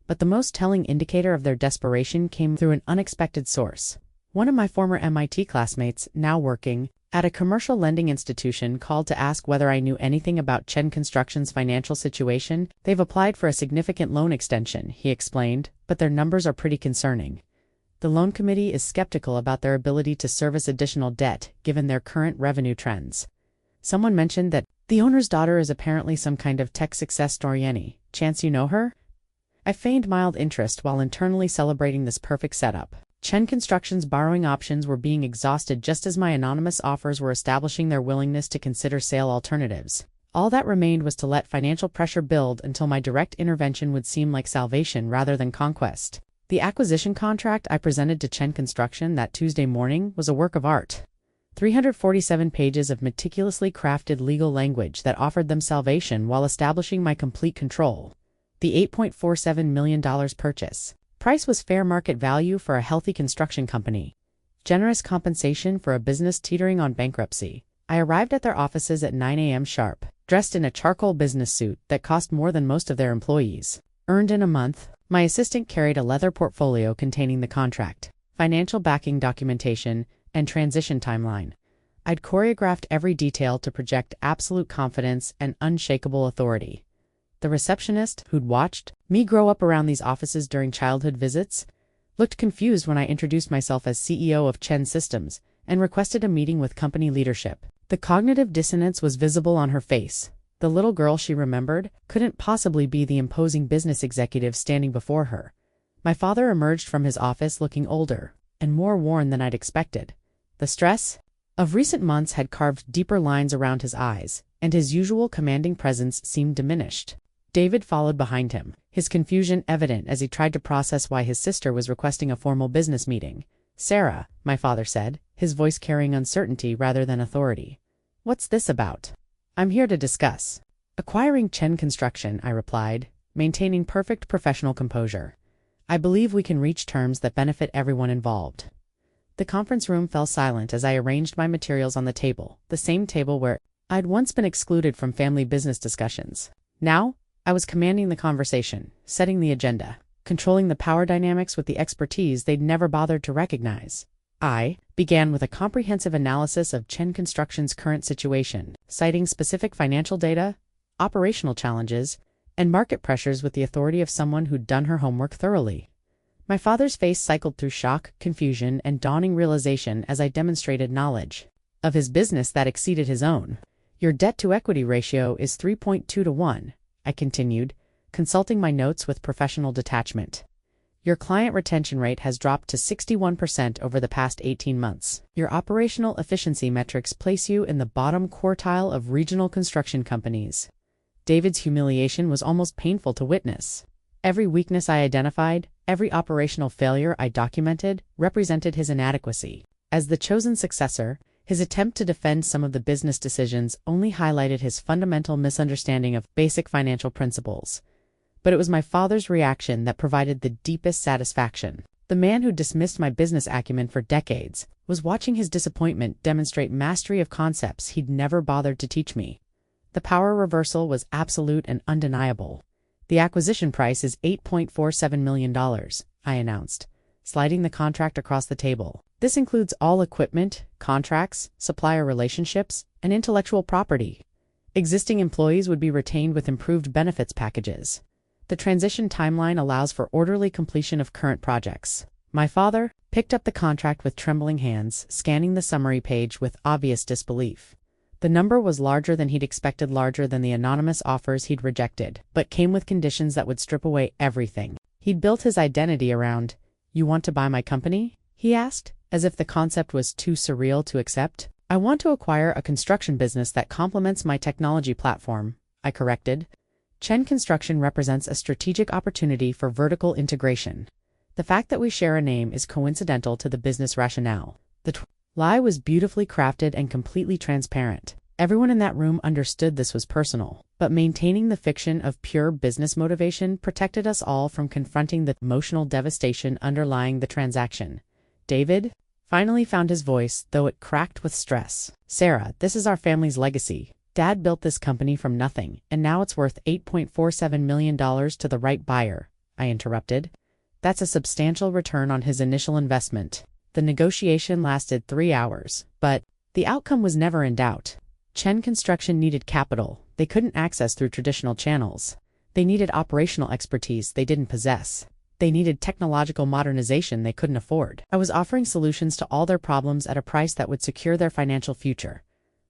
But the most telling indicator of their desperation came through an unexpected source. One of my former MIT classmates, now working at a commercial lending institution, called to ask whether I knew anything about Chen Construction's financial situation. They've applied for a significant loan extension, he explained, but their numbers are pretty concerning. The loan committee is skeptical about their ability to service additional debt, given their current revenue trends. Someone mentioned that the owner's daughter is apparently some kind of tech success story. Any chance you know her? I feigned mild interest while internally celebrating this perfect setup. Chen Construction's borrowing options were being exhausted just as my anonymous offers were establishing their willingness to consider sale alternatives. All that remained was to let financial pressure build until my direct intervention would seem like salvation rather than conquest. The acquisition contract I presented to Chen Construction that Tuesday morning was a work of art. 347 pages of meticulously crafted legal language that offered them salvation while establishing my complete control. The $8.47 million purchase price was fair market value for a healthy construction company. Generous compensation for a business teetering on bankruptcy. I arrived at their offices at 9 a.m. sharp, dressed in a charcoal business suit that cost more than most of their employees earned in a month. My assistant carried a leather portfolio containing the contract, financial backing documentation, and transition timeline. I'd choreographed every detail to project absolute confidence and unshakable authority. The receptionist, who'd watched me grow up around these offices during childhood visits, looked confused when I introduced myself as CEO of Chen Systems and requested a meeting with company leadership. The cognitive dissonance was visible on her face. The little girl she remembered couldn't possibly be the imposing business executive standing before her. My father emerged from his office looking older and more worn than I'd expected. The stress of recent months had carved deeper lines around his eyes, and his usual commanding presence seemed diminished. David followed behind him, his confusion evident as he tried to process why his sister was requesting a formal business meeting. "Sarah," my father said, his voice carrying uncertainty rather than authority. "What's this about?" "I'm here to discuss acquiring Chen Construction," I replied, maintaining perfect professional composure. "I believe we can reach terms that benefit everyone involved." The conference room fell silent as I arranged my materials on the table, the same table where I'd once been excluded from family business discussions. Now, I was commanding the conversation, setting the agenda, controlling the power dynamics with the expertise they'd never bothered to recognize. I began with a comprehensive analysis of Chen Construction's current situation, citing specific financial data, operational challenges, and market pressures with the authority of someone who'd done her homework thoroughly. My father's face cycled through shock, confusion, and dawning realization as I demonstrated knowledge of his business that exceeded his own. "Your debt-to-equity ratio is 3.2 to 1. I continued, consulting my notes with professional detachment. "Your client retention rate has dropped to 61% over the past 18 months. Your operational efficiency metrics place you in the bottom quartile of regional construction companies." David's humiliation was almost painful to witness. Every weakness I identified, every operational failure I documented, represented his inadequacy. As the chosen successor, His attempt to defend some of the business decisions only highlighted his fundamental misunderstanding of basic financial principles. But it was my father's reaction that provided the deepest satisfaction. The man who dismissed my business acumen for decades was watching his disappointment demonstrate mastery of concepts he'd never bothered to teach me. The power reversal was absolute and undeniable. The acquisition price is $8.47 million, I announced, sliding the contract across the table. This includes all equipment, contracts, supplier relationships, and intellectual property. Existing employees would be retained with improved benefits packages. The transition timeline allows for orderly completion of current projects. My father picked up the contract with trembling hands, scanning the summary page with obvious disbelief. The number was larger than he'd expected, larger than the anonymous offers he'd rejected, but came with conditions that would strip away everything. He'd built his identity around, "You want to buy my company?" he asked, as if the concept was too surreal to accept. "I want to acquire a construction business that complements my technology platform," I corrected. Chen Construction represents a strategic opportunity for vertical integration. The fact that we share a name is coincidental to the business rationale. The lie was beautifully crafted and completely transparent. Everyone in that room understood this was personal, but maintaining the fiction of pure business motivation protected us all from confronting the emotional devastation underlying the transaction. David finally found his voice, though it cracked with stress. "Sarah, this is our family's legacy. Dad built this company from nothing, and now it's worth $8.47 million to the right buyer," I interrupted. "That's a substantial return on his initial investment." The negotiation lasted 3 hours, but the outcome was never in doubt. Chen Construction needed capital they couldn't access through traditional channels. They needed operational expertise they didn't possess. They needed technological modernization they couldn't afford. I was offering solutions to all their problems at a price that would secure their financial future.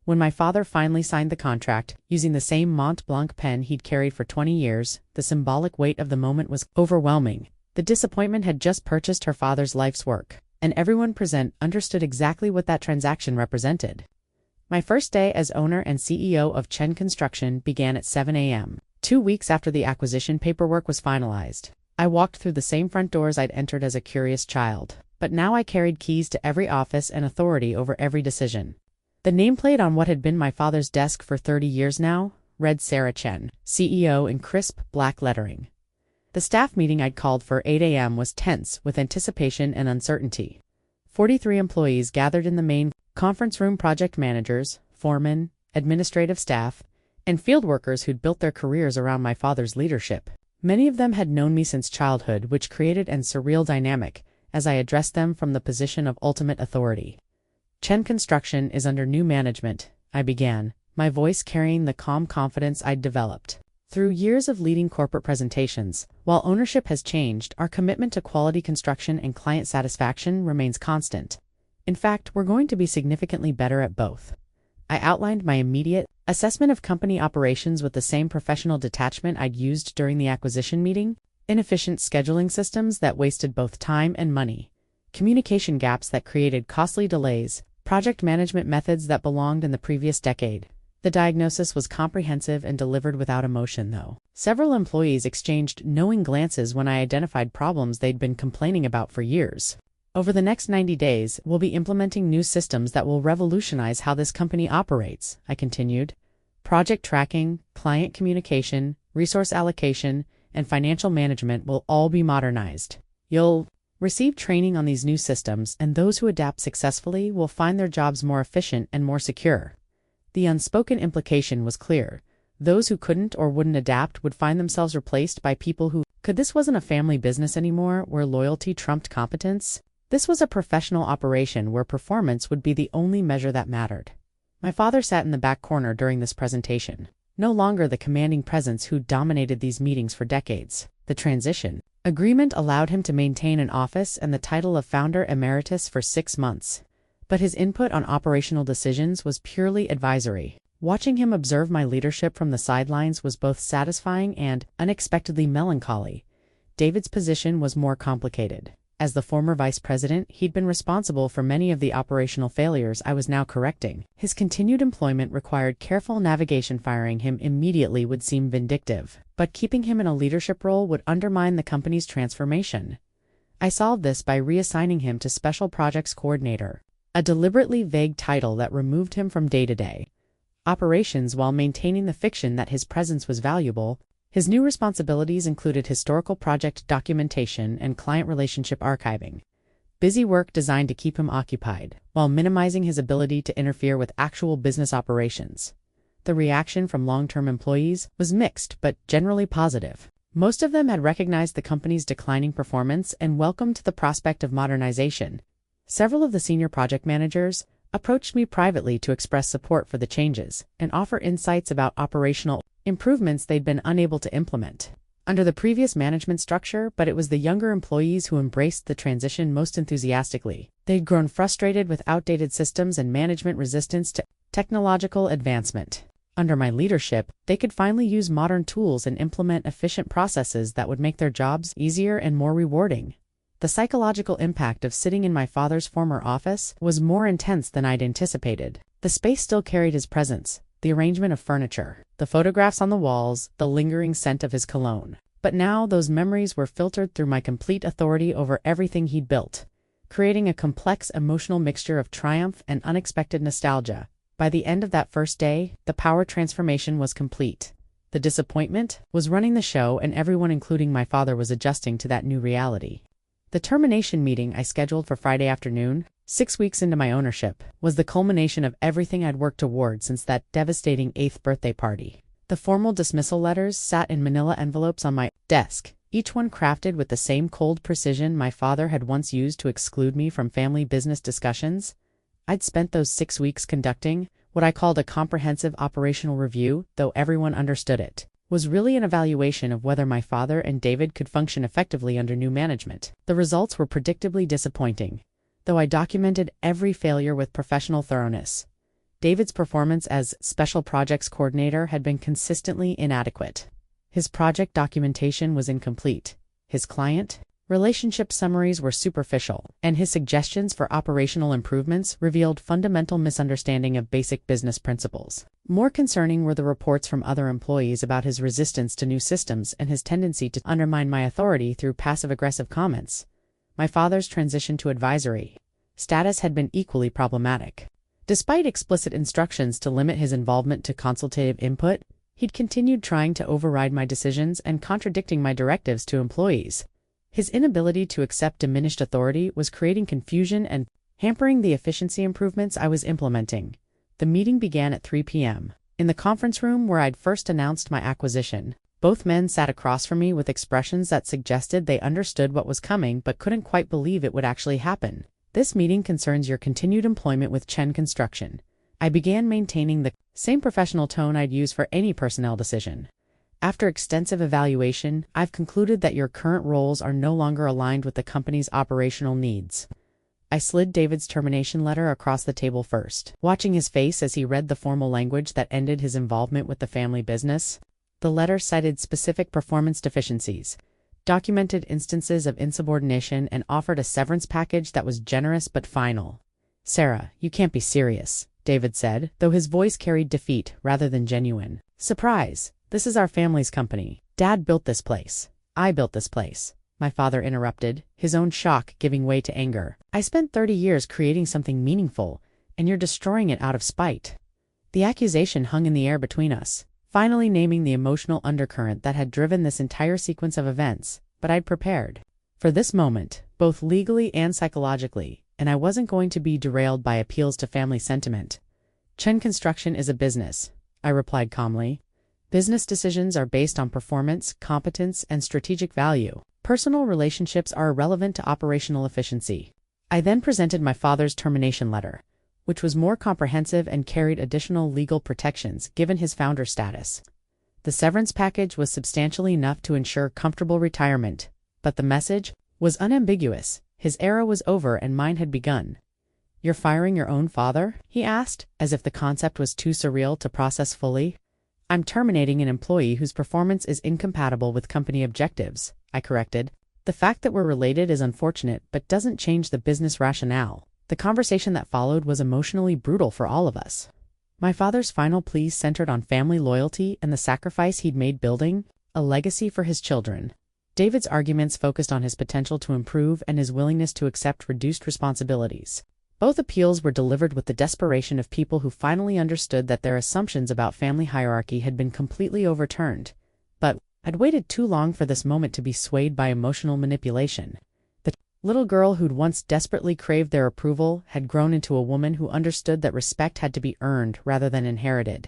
When my father finally signed the contract, using the same Mont Blanc pen he'd carried for 20 years, the symbolic weight of the moment was overwhelming. The disappointment had just purchased her father's life's work, and everyone present understood exactly what that transaction represented. My first day as owner and CEO of Chen Construction began at 7 a.m., 2 weeks after the acquisition paperwork was finalized. I walked through the same front doors I'd entered as a curious child, but now I carried keys to every office and authority over every decision. The nameplate on what had been my father's desk for 30 years now read Sarah Chen, CEO, in crisp black lettering. The staff meeting I'd called for 8 a.m. was tense with anticipation and uncertainty. 43 employees gathered in the main conference room: project managers, foremen, administrative staff, and field workers who'd built their careers around my father's leadership. Many of them had known me since childhood, which created an surreal dynamic as I addressed them from the position of ultimate authority. "Chen Construction is under new management," I began, my voice carrying the calm confidence I'd developed. Through years of leading corporate presentations, while ownership has changed, our commitment to quality construction and client satisfaction remains constant. In fact, we're going to be significantly better at both. I outlined my immediate assessment of company operations with the same professional detachment I'd used during the acquisition meeting: inefficient scheduling systems that wasted both time and money, communication gaps that created costly delays, project management methods that belonged in the previous decade. The diagnosis was comprehensive and delivered without emotion, though. Several employees exchanged knowing glances when I identified problems they'd been complaining about for years. "Over the next 90 days, we'll be implementing new systems that will revolutionize how this company operates," I continued. "Project tracking, client communication, resource allocation, and financial management will all be modernized. You'll receive training on these new systems, and those who adapt successfully will find their jobs more efficient and more secure." The unspoken implication was clear. Those who couldn't or wouldn't adapt would find themselves replaced by people who could. This wasn't a family business anymore, where loyalty trumped competence. This was a professional operation where performance would be the only measure that mattered. My father sat in the back corner during this presentation, no longer the commanding presence who dominated these meetings for decades. The transition agreement allowed him to maintain an office and the title of founder emeritus for 6 months. But his input on operational decisions was purely advisory. Watching him observe my leadership from the sidelines was both satisfying and unexpectedly melancholy. David's position was more complicated. As the former vice president, he'd been responsible for many of the operational failures I was now correcting. His continued employment required careful navigation. Firing him immediately would seem vindictive, but keeping him in a leadership role would undermine the company's transformation. I solved this by reassigning him to Special Projects Coordinator, a deliberately vague title that removed him from day-to-day operations while maintaining the fiction that his presence was valuable. His new responsibilities included historical project documentation and client relationship archiving. Busy work designed to keep him occupied, while minimizing his ability to interfere with actual business operations. The reaction from long-term employees was mixed but generally positive. Most of them had recognized the company's declining performance and welcomed the prospect of modernization. Several of the senior project managers approached me privately to express support for the changes and offer insights about operational improvements they'd been unable to implement under the previous management structure, but it was the younger employees who embraced the transition most enthusiastically. They'd grown frustrated with outdated systems and management resistance to technological advancement. Under my leadership, they could finally use modern tools and implement efficient processes that would make their jobs easier and more rewarding. The psychological impact of sitting in my father's former office was more intense than I'd anticipated. The space still carried his presence, the arrangement of furniture, the photographs on the walls, the lingering scent of his cologne. But now those memories were filtered through my complete authority over everything he'd built, creating a complex emotional mixture of triumph and unexpected nostalgia. By the end of that first day, the power transformation was complete. The disappointment was running the show, and everyone, including my father, was adjusting to that new reality. The termination meeting I scheduled for Friday afternoon, 6 weeks into my ownership, was the culmination of everything I'd worked toward since that devastating 8th birthday party. The formal dismissal letters sat in manila envelopes on my desk, each one crafted with the same cold precision my father had once used to exclude me from family business discussions. I'd spent those 6 weeks conducting what I called a comprehensive operational review, though everyone understood it was really an evaluation of whether my father and David could function effectively under new management. The results were predictably disappointing, though I documented every failure with professional thoroughness. David's performance as Special Projects Coordinator had been consistently inadequate. His project documentation was incomplete. His client relationship summaries were superficial, and his suggestions for operational improvements revealed fundamental misunderstanding of basic business principles. More concerning were the reports from other employees about his resistance to new systems and his tendency to undermine my authority through passive-aggressive comments. My father's transition to advisory status had been equally problematic. Despite explicit instructions to limit his involvement to consultative input, he'd continued trying to override my decisions and contradicting my directives to employees. His inability to accept diminished authority was creating confusion and hampering the efficiency improvements I was implementing. The meeting began at 3 p.m. In the conference room where I'd first announced my acquisition, both men sat across from me with expressions that suggested they understood what was coming but couldn't quite believe it would actually happen. "This meeting concerns your continued employment with Chen Construction." I began, maintaining the same professional tone I'd use for any personnel decision. "After extensive evaluation, I've concluded that your current roles are no longer aligned with the company's operational needs." I slid David's termination letter across the table first, watching his face as he read the formal language that ended his involvement with the family business. The letter cited specific performance deficiencies, documented instances of insubordination, and offered a severance package that was generous but final. "Sarah, you can't be serious," David said, though his voice carried defeat rather than genuine surprise. "This is our family's company. Dad built this place. I built this place," my father interrupted, his own shock giving way to anger. "I spent 30 years creating something meaningful, and you're destroying it out of spite." The accusation hung in the air between us, finally naming the emotional undercurrent that had driven this entire sequence of events, but I'd prepared for this moment, both legally and psychologically, and I wasn't going to be derailed by appeals to family sentiment. "Chen Construction is a business," I replied calmly. "Business decisions are based on performance, competence, and strategic value. Personal relationships are irrelevant to operational efficiency." I then presented my father's termination letter, which was more comprehensive and carried additional legal protections given his founder status. The severance package was substantially enough to ensure comfortable retirement, but the message was unambiguous. His era was over and mine had begun. "You're firing your own father?" he asked, as if the concept was too surreal to process fully. "I'm terminating an employee whose performance is incompatible with company objectives," I corrected. "The fact that we're related is unfortunate but doesn't change the business rationale." The conversation that followed was emotionally brutal for all of us. My father's final pleas centered on family loyalty and the sacrifice he'd made building a legacy for his children. David's arguments focused on his potential to improve and his willingness to accept reduced responsibilities. Both appeals were delivered with the desperation of people who finally understood that their assumptions about family hierarchy had been completely overturned. But I'd waited too long for this moment to be swayed by emotional manipulation. The little girl who'd once desperately craved their approval had grown into a woman who understood that respect had to be earned rather than inherited.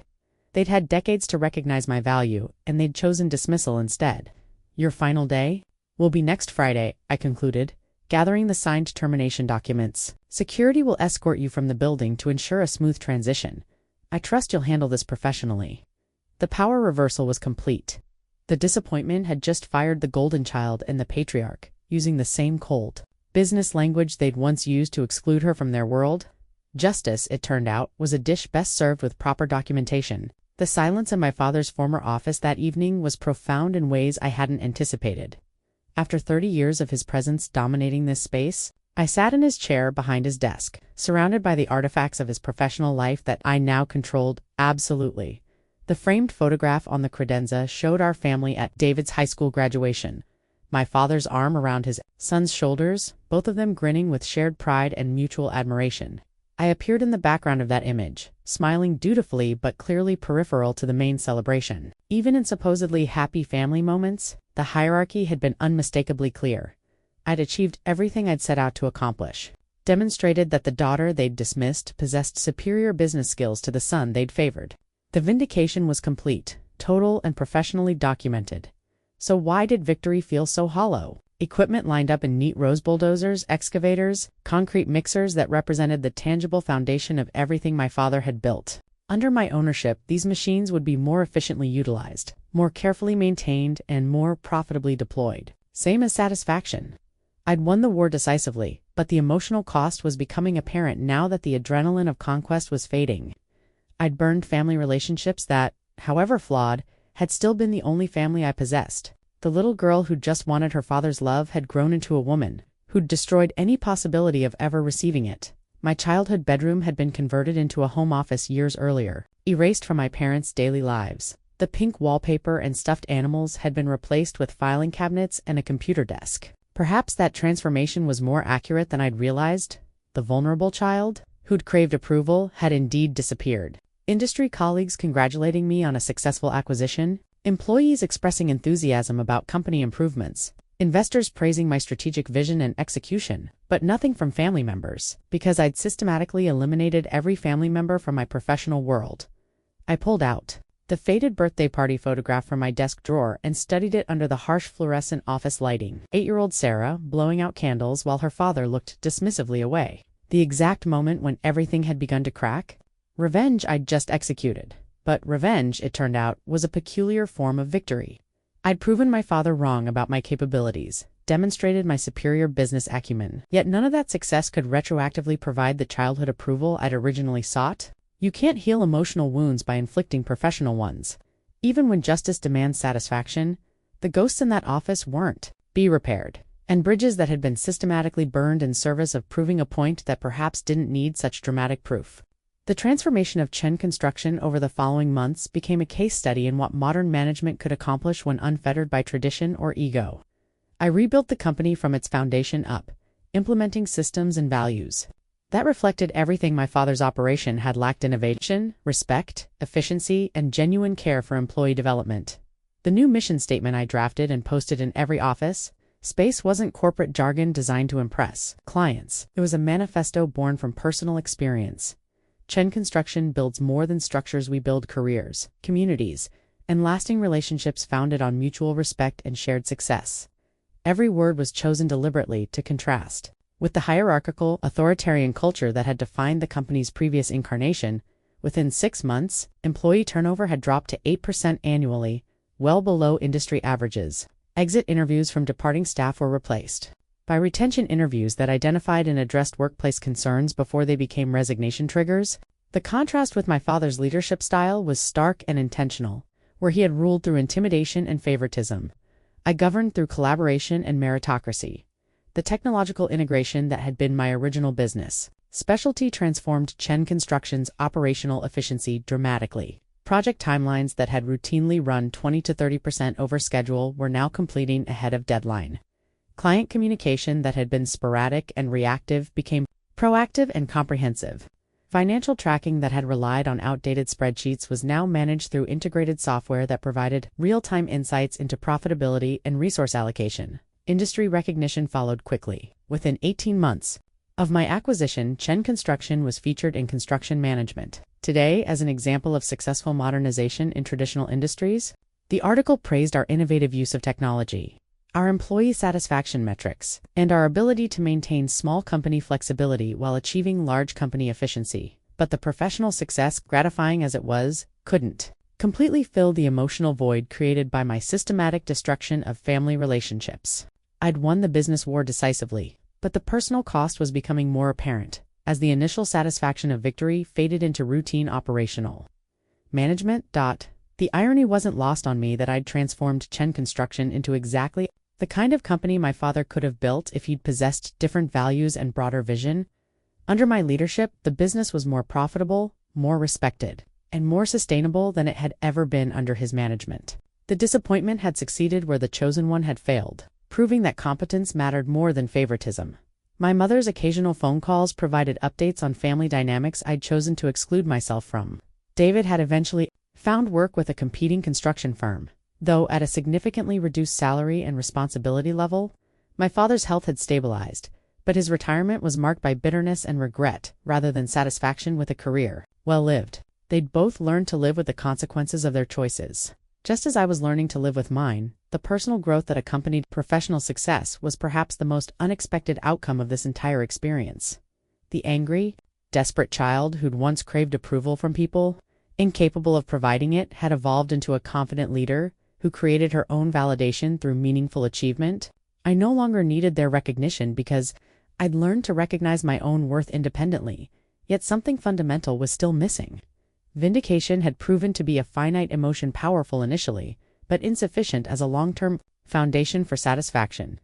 They'd had decades to recognize my value, and they'd chosen dismissal instead. Your final day will be next Friday, I concluded, gathering the signed termination documents. Security will escort you from the building to ensure a smooth transition. I trust you'll handle this professionally. The power reversal was complete. The disappointment had just fired the golden child and the patriarch, using the same cold business language they'd once used to exclude her from their world. Justice, it turned out, was a dish best served with proper documentation. The silence in my father's former office that evening was profound in ways I hadn't anticipated. After 30 years of his presence dominating this space, I sat in his chair behind his desk, surrounded by the artifacts of his professional life that I now controlled absolutely. The framed photograph on the credenza showed our family at David's high school graduation, my father's arm around his son's shoulders, both of them grinning with shared pride and mutual admiration. I appeared in the background of that image, smiling dutifully but clearly peripheral to the main celebration. Even in supposedly happy family moments, the hierarchy had been unmistakably clear. I'd achieved everything I'd set out to accomplish, demonstrated that the daughter they'd dismissed possessed superior business skills to the son they'd favored. The vindication was complete, total, and professionally documented. So why did victory feel so hollow? Equipment lined up in neat rows: bulldozers, excavators, concrete mixers that represented the tangible foundation of everything my father had built. Under my ownership, these machines would be more efficiently utilized, more carefully maintained, and more profitably deployed. Same as satisfaction. I'd won the war decisively, but the emotional cost was becoming apparent now that the adrenaline of conquest was fading. I'd burned family relationships that, however flawed, had still been the only family I possessed. The little girl who'd just wanted her father's love had grown into a woman who'd destroyed any possibility of ever receiving it. My childhood bedroom had been converted into a home office years earlier, erased from my parents' daily lives. The pink wallpaper and stuffed animals had been replaced with filing cabinets and a computer desk. Perhaps that transformation was more accurate than I'd realized. The vulnerable child, who'd craved approval, had indeed disappeared. Industry colleagues congratulating me on a successful acquisition, employees expressing enthusiasm about company improvements, investors praising my strategic vision and execution, but nothing from family members, because I'd systematically eliminated every family member from my professional world. I pulled out the faded birthday party photograph from my desk drawer and studied it under the harsh fluorescent office lighting. 8-year-old Sarah, blowing out candles while her father looked dismissively away. The exact moment when everything had begun to crack. Revenge I'd just executed. But revenge, it turned out, was a peculiar form of victory. I'd proven my father wrong about my capabilities, demonstrated my superior business acumen, yet none of that success could retroactively provide the childhood approval I'd originally sought. You can't heal emotional wounds by inflicting professional ones. Even when justice demands satisfaction, the ghosts in that office weren't be repaired, and bridges that had been systematically burned in service of proving a point that perhaps didn't need such dramatic proof. The transformation of Chen Construction over the following months became a case study in what modern management could accomplish when unfettered by tradition or ego. I rebuilt the company from its foundation up, implementing systems and values that reflected everything my father's operation had lacked: innovation, respect, efficiency, and genuine care for employee development. The new mission statement I drafted and posted in every office space wasn't corporate jargon designed to impress clients. It was a manifesto born from personal experience. Chen Construction builds more than structures. We build careers, communities, and lasting relationships founded on mutual respect and shared success. Every word was chosen deliberately to contrast with the hierarchical, authoritarian culture that had defined the company's previous incarnation. Within 6 months, employee turnover had dropped to 8% annually, well below industry averages. Exit interviews from departing staff were replaced by retention interviews that identified and addressed workplace concerns before they became resignation triggers. The contrast with my father's leadership style was stark and intentional. Where he had ruled through intimidation and favoritism, I governed through collaboration and meritocracy. The technological integration that had been my original business specialty transformed Chen Construction's operational efficiency dramatically. Project timelines that had routinely run 20 to 30% over schedule were now completing ahead of deadline. Client communication that had been sporadic and reactive became Proactive and comprehensive. Financial tracking that had relied on outdated spreadsheets was now managed through integrated software that provided real-time insights into profitability and resource allocation. Industry recognition followed quickly. Within 18 months of my acquisition, Chen Construction was featured in Construction Management Today as an example of successful modernization in traditional industries. The article praised our innovative use of technology, our employee satisfaction metrics, and our ability to maintain small company flexibility while achieving large company efficiency. But the professional success, gratifying as it was, couldn't completely fill the emotional void created by my systematic destruction of family relationships. I'd won the business war decisively, but the personal cost was becoming more apparent as the initial satisfaction of victory faded into routine operational management. The irony wasn't lost on me that I'd transformed Chen Construction into exactly the kind of company my father could have built if he'd possessed different values and broader vision. Under my leadership, the business was more profitable, more respected, and more sustainable than it had ever been under his management. The disappointment had succeeded where the chosen one had failed, proving that competence mattered more than favoritism. My mother's occasional phone calls provided updates on family dynamics I'd chosen to exclude myself from. David had eventually found work with a competing construction firm, though at a significantly reduced salary and responsibility level. My father's health had stabilized, but his retirement was marked by bitterness and regret rather than satisfaction with a career well lived. They'd both learned to live with the consequences of their choices. Just as I was learning to live with mine, the personal growth that accompanied professional success was perhaps the most unexpected outcome of this entire experience. The angry, desperate child who'd once craved approval from people, incapable of providing it, had evolved into a confident leader who created her own validation through meaningful achievement. I no longer needed their recognition because I'd learned to recognize my own worth independently, yet something fundamental was still missing. Vindication had proven to be a finite emotion, powerful initially, but insufficient as a long-term foundation for satisfaction.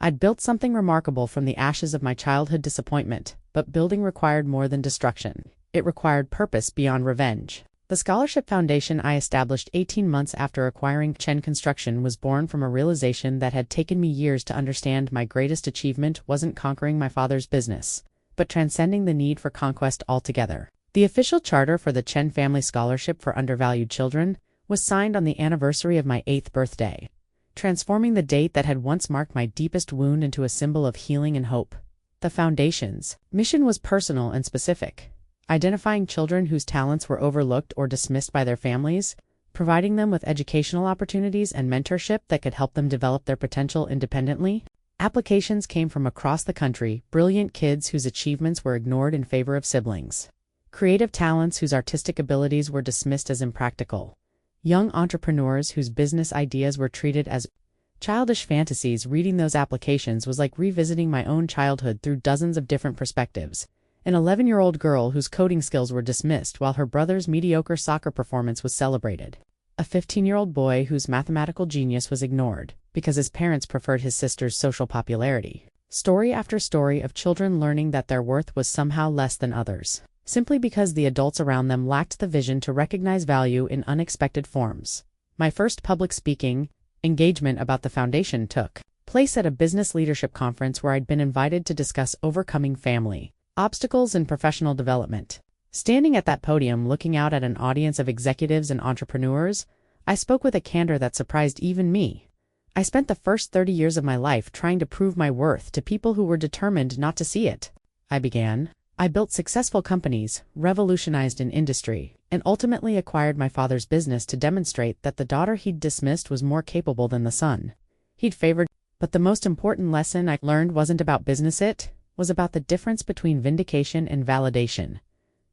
I'd built something remarkable from the ashes of my childhood disappointment, but building required more than destruction. It required purpose beyond revenge. The scholarship foundation I established 18 months after acquiring Chen Construction was born from a realization that had taken me years to understand. My greatest achievement wasn't conquering my father's business, but transcending the need for conquest altogether. The official charter for the Chen Family Scholarship for Undervalued Children was signed on the anniversary of my 8th birthday, transforming the date that had once marked my deepest wound into a symbol of healing and hope. The foundation's mission was personal and specific, identifying children whose talents were overlooked or dismissed by their families, providing them with educational opportunities and mentorship that could help them develop their potential independently. Applications came from across the country, brilliant kids whose achievements were ignored in favor of siblings, creative talents whose artistic abilities were dismissed as impractical, young entrepreneurs whose business ideas were treated as childish fantasies. Reading those applications was like revisiting my own childhood through dozens of different perspectives. An 11-year-old girl whose coding skills were dismissed while her brother's mediocre soccer performance was celebrated. A 15-year-old boy whose mathematical genius was ignored because his parents preferred his sister's social popularity. Story after story of children learning that their worth was somehow less than others, simply because the adults around them lacked the vision to recognize value in unexpected forms. My first public speaking engagement about the foundation took place at a business leadership conference where I'd been invited to discuss overcoming family obstacles in professional development. Standing at that podium looking out at an audience of executives and entrepreneurs, I spoke with a candor that surprised even me. I spent the first 30 years of my life trying to prove my worth to people who were determined not to see it. I began. I built successful companies, revolutionized an industry, and ultimately acquired my father's business to demonstrate that the daughter he'd dismissed was more capable than the son he'd favored. But the most important lesson I learned wasn't about business, it was about the difference between vindication and validation.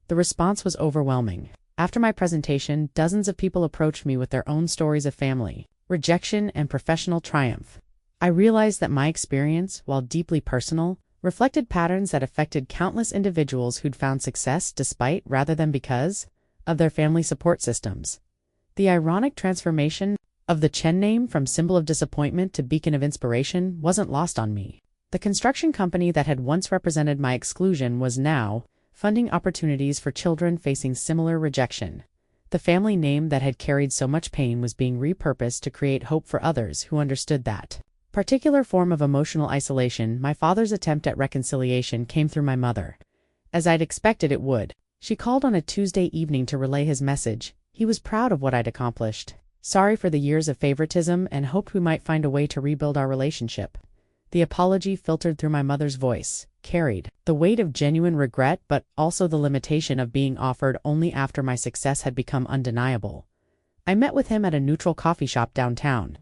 The response was overwhelming. After my presentation, dozens of people approached me with their own stories of family rejection and professional triumph. I realized that my experience, while deeply personal, reflected patterns that affected countless individuals who'd found success despite rather than because of their family support systems. The ironic transformation of the Chen name from symbol of disappointment to beacon of inspiration wasn't lost on me. The construction company that had once represented my exclusion was now funding opportunities for children facing similar rejection. The family name that had carried so much pain was being repurposed to create hope for others who understood that particular form of emotional isolation, my father's attempt at reconciliation came through my mother. As I'd expected it would. She called on a Tuesday evening to relay his message. He was proud of what I'd accomplished, sorry for the years of favoritism, and hoped we might find a way to rebuild our relationship. The apology filtered through my mother's voice, carried the weight of genuine regret, but also the limitation of being offered only after my success had become undeniable. I met with him at a neutral coffee shop downtown.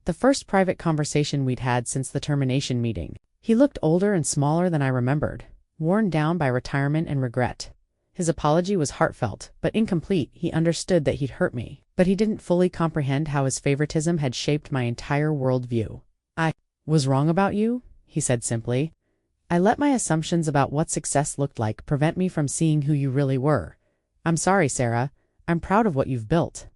The first private conversation we'd had since the termination meeting. He looked older and smaller than I remembered, worn down by retirement and regret. His apology was heartfelt, but incomplete. He understood that he'd hurt me, but he didn't fully comprehend how his favoritism had shaped my entire worldview. "I was wrong about you," he said simply. "I let my assumptions about what success looked like prevent me from seeing who you really were. I'm sorry, Sarah. I'm proud of what you've built."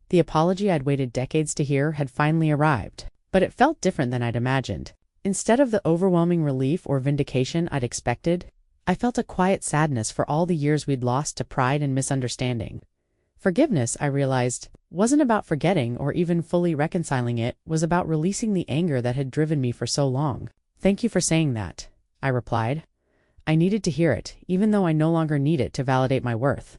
The apology I'd waited decades to hear had finally arrived, but it felt different than I'd imagined. Instead of the overwhelming relief or vindication I'd expected, I felt a quiet sadness for all the years we'd lost to pride and misunderstanding. Forgiveness, I realized, wasn't about forgetting or even fully reconciling. It was about releasing the anger that had driven me for so long. "Thank you for saying that," I replied. I needed to hear it, even though I no longer need it to validate my worth.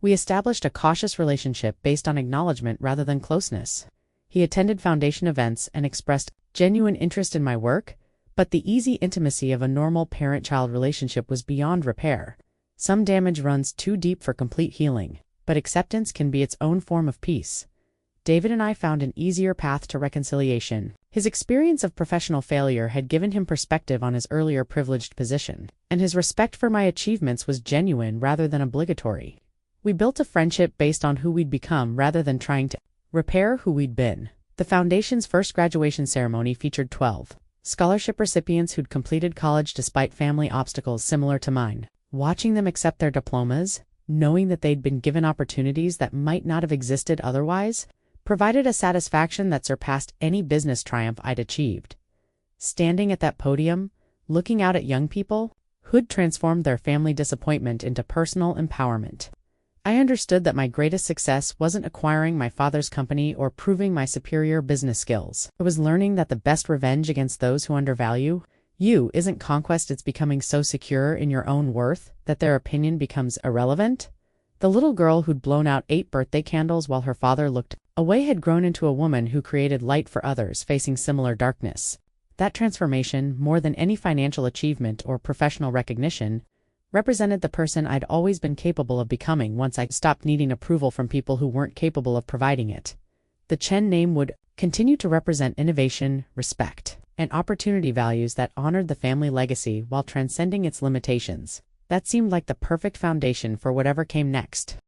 We established a cautious relationship based on acknowledgement rather than closeness. He attended foundation events and expressed genuine interest in my work, but the easy intimacy of a normal parent-child relationship was beyond repair. Some damage runs too deep for complete healing, but acceptance can be its own form of peace. David and I found an easier path to reconciliation. His experience of professional failure had given him perspective on his earlier privileged position, and his respect for my achievements was genuine rather than obligatory. We built a friendship based on who we'd become rather than trying to repair who we'd been. The foundation's first graduation ceremony featured 12 scholarship recipients who'd completed college despite family obstacles similar to mine. Watching them accept their diplomas, knowing that they'd been given opportunities that might not have existed otherwise, provided a satisfaction that surpassed any business triumph I'd achieved. Standing at that podium, looking out at young people who'd transformed their family disappointment into personal empowerment, I understood that my greatest success wasn't acquiring my father's company or proving my superior business skills. It was learning that the best revenge against those who undervalue you isn't conquest, it's becoming so secure in your own worth that their opinion becomes irrelevant. The little girl who'd blown out 8 birthday candles while her father looked away had grown into a woman who created light for others facing similar darkness. That transformation, more than any financial achievement or professional recognition, represented the person I'd always been capable of becoming once I stopped needing approval from people who weren't capable of providing it. The Chen name would continue to represent innovation, respect, and opportunity values that honored the family legacy while transcending its limitations. That seemed like the perfect foundation for whatever came next.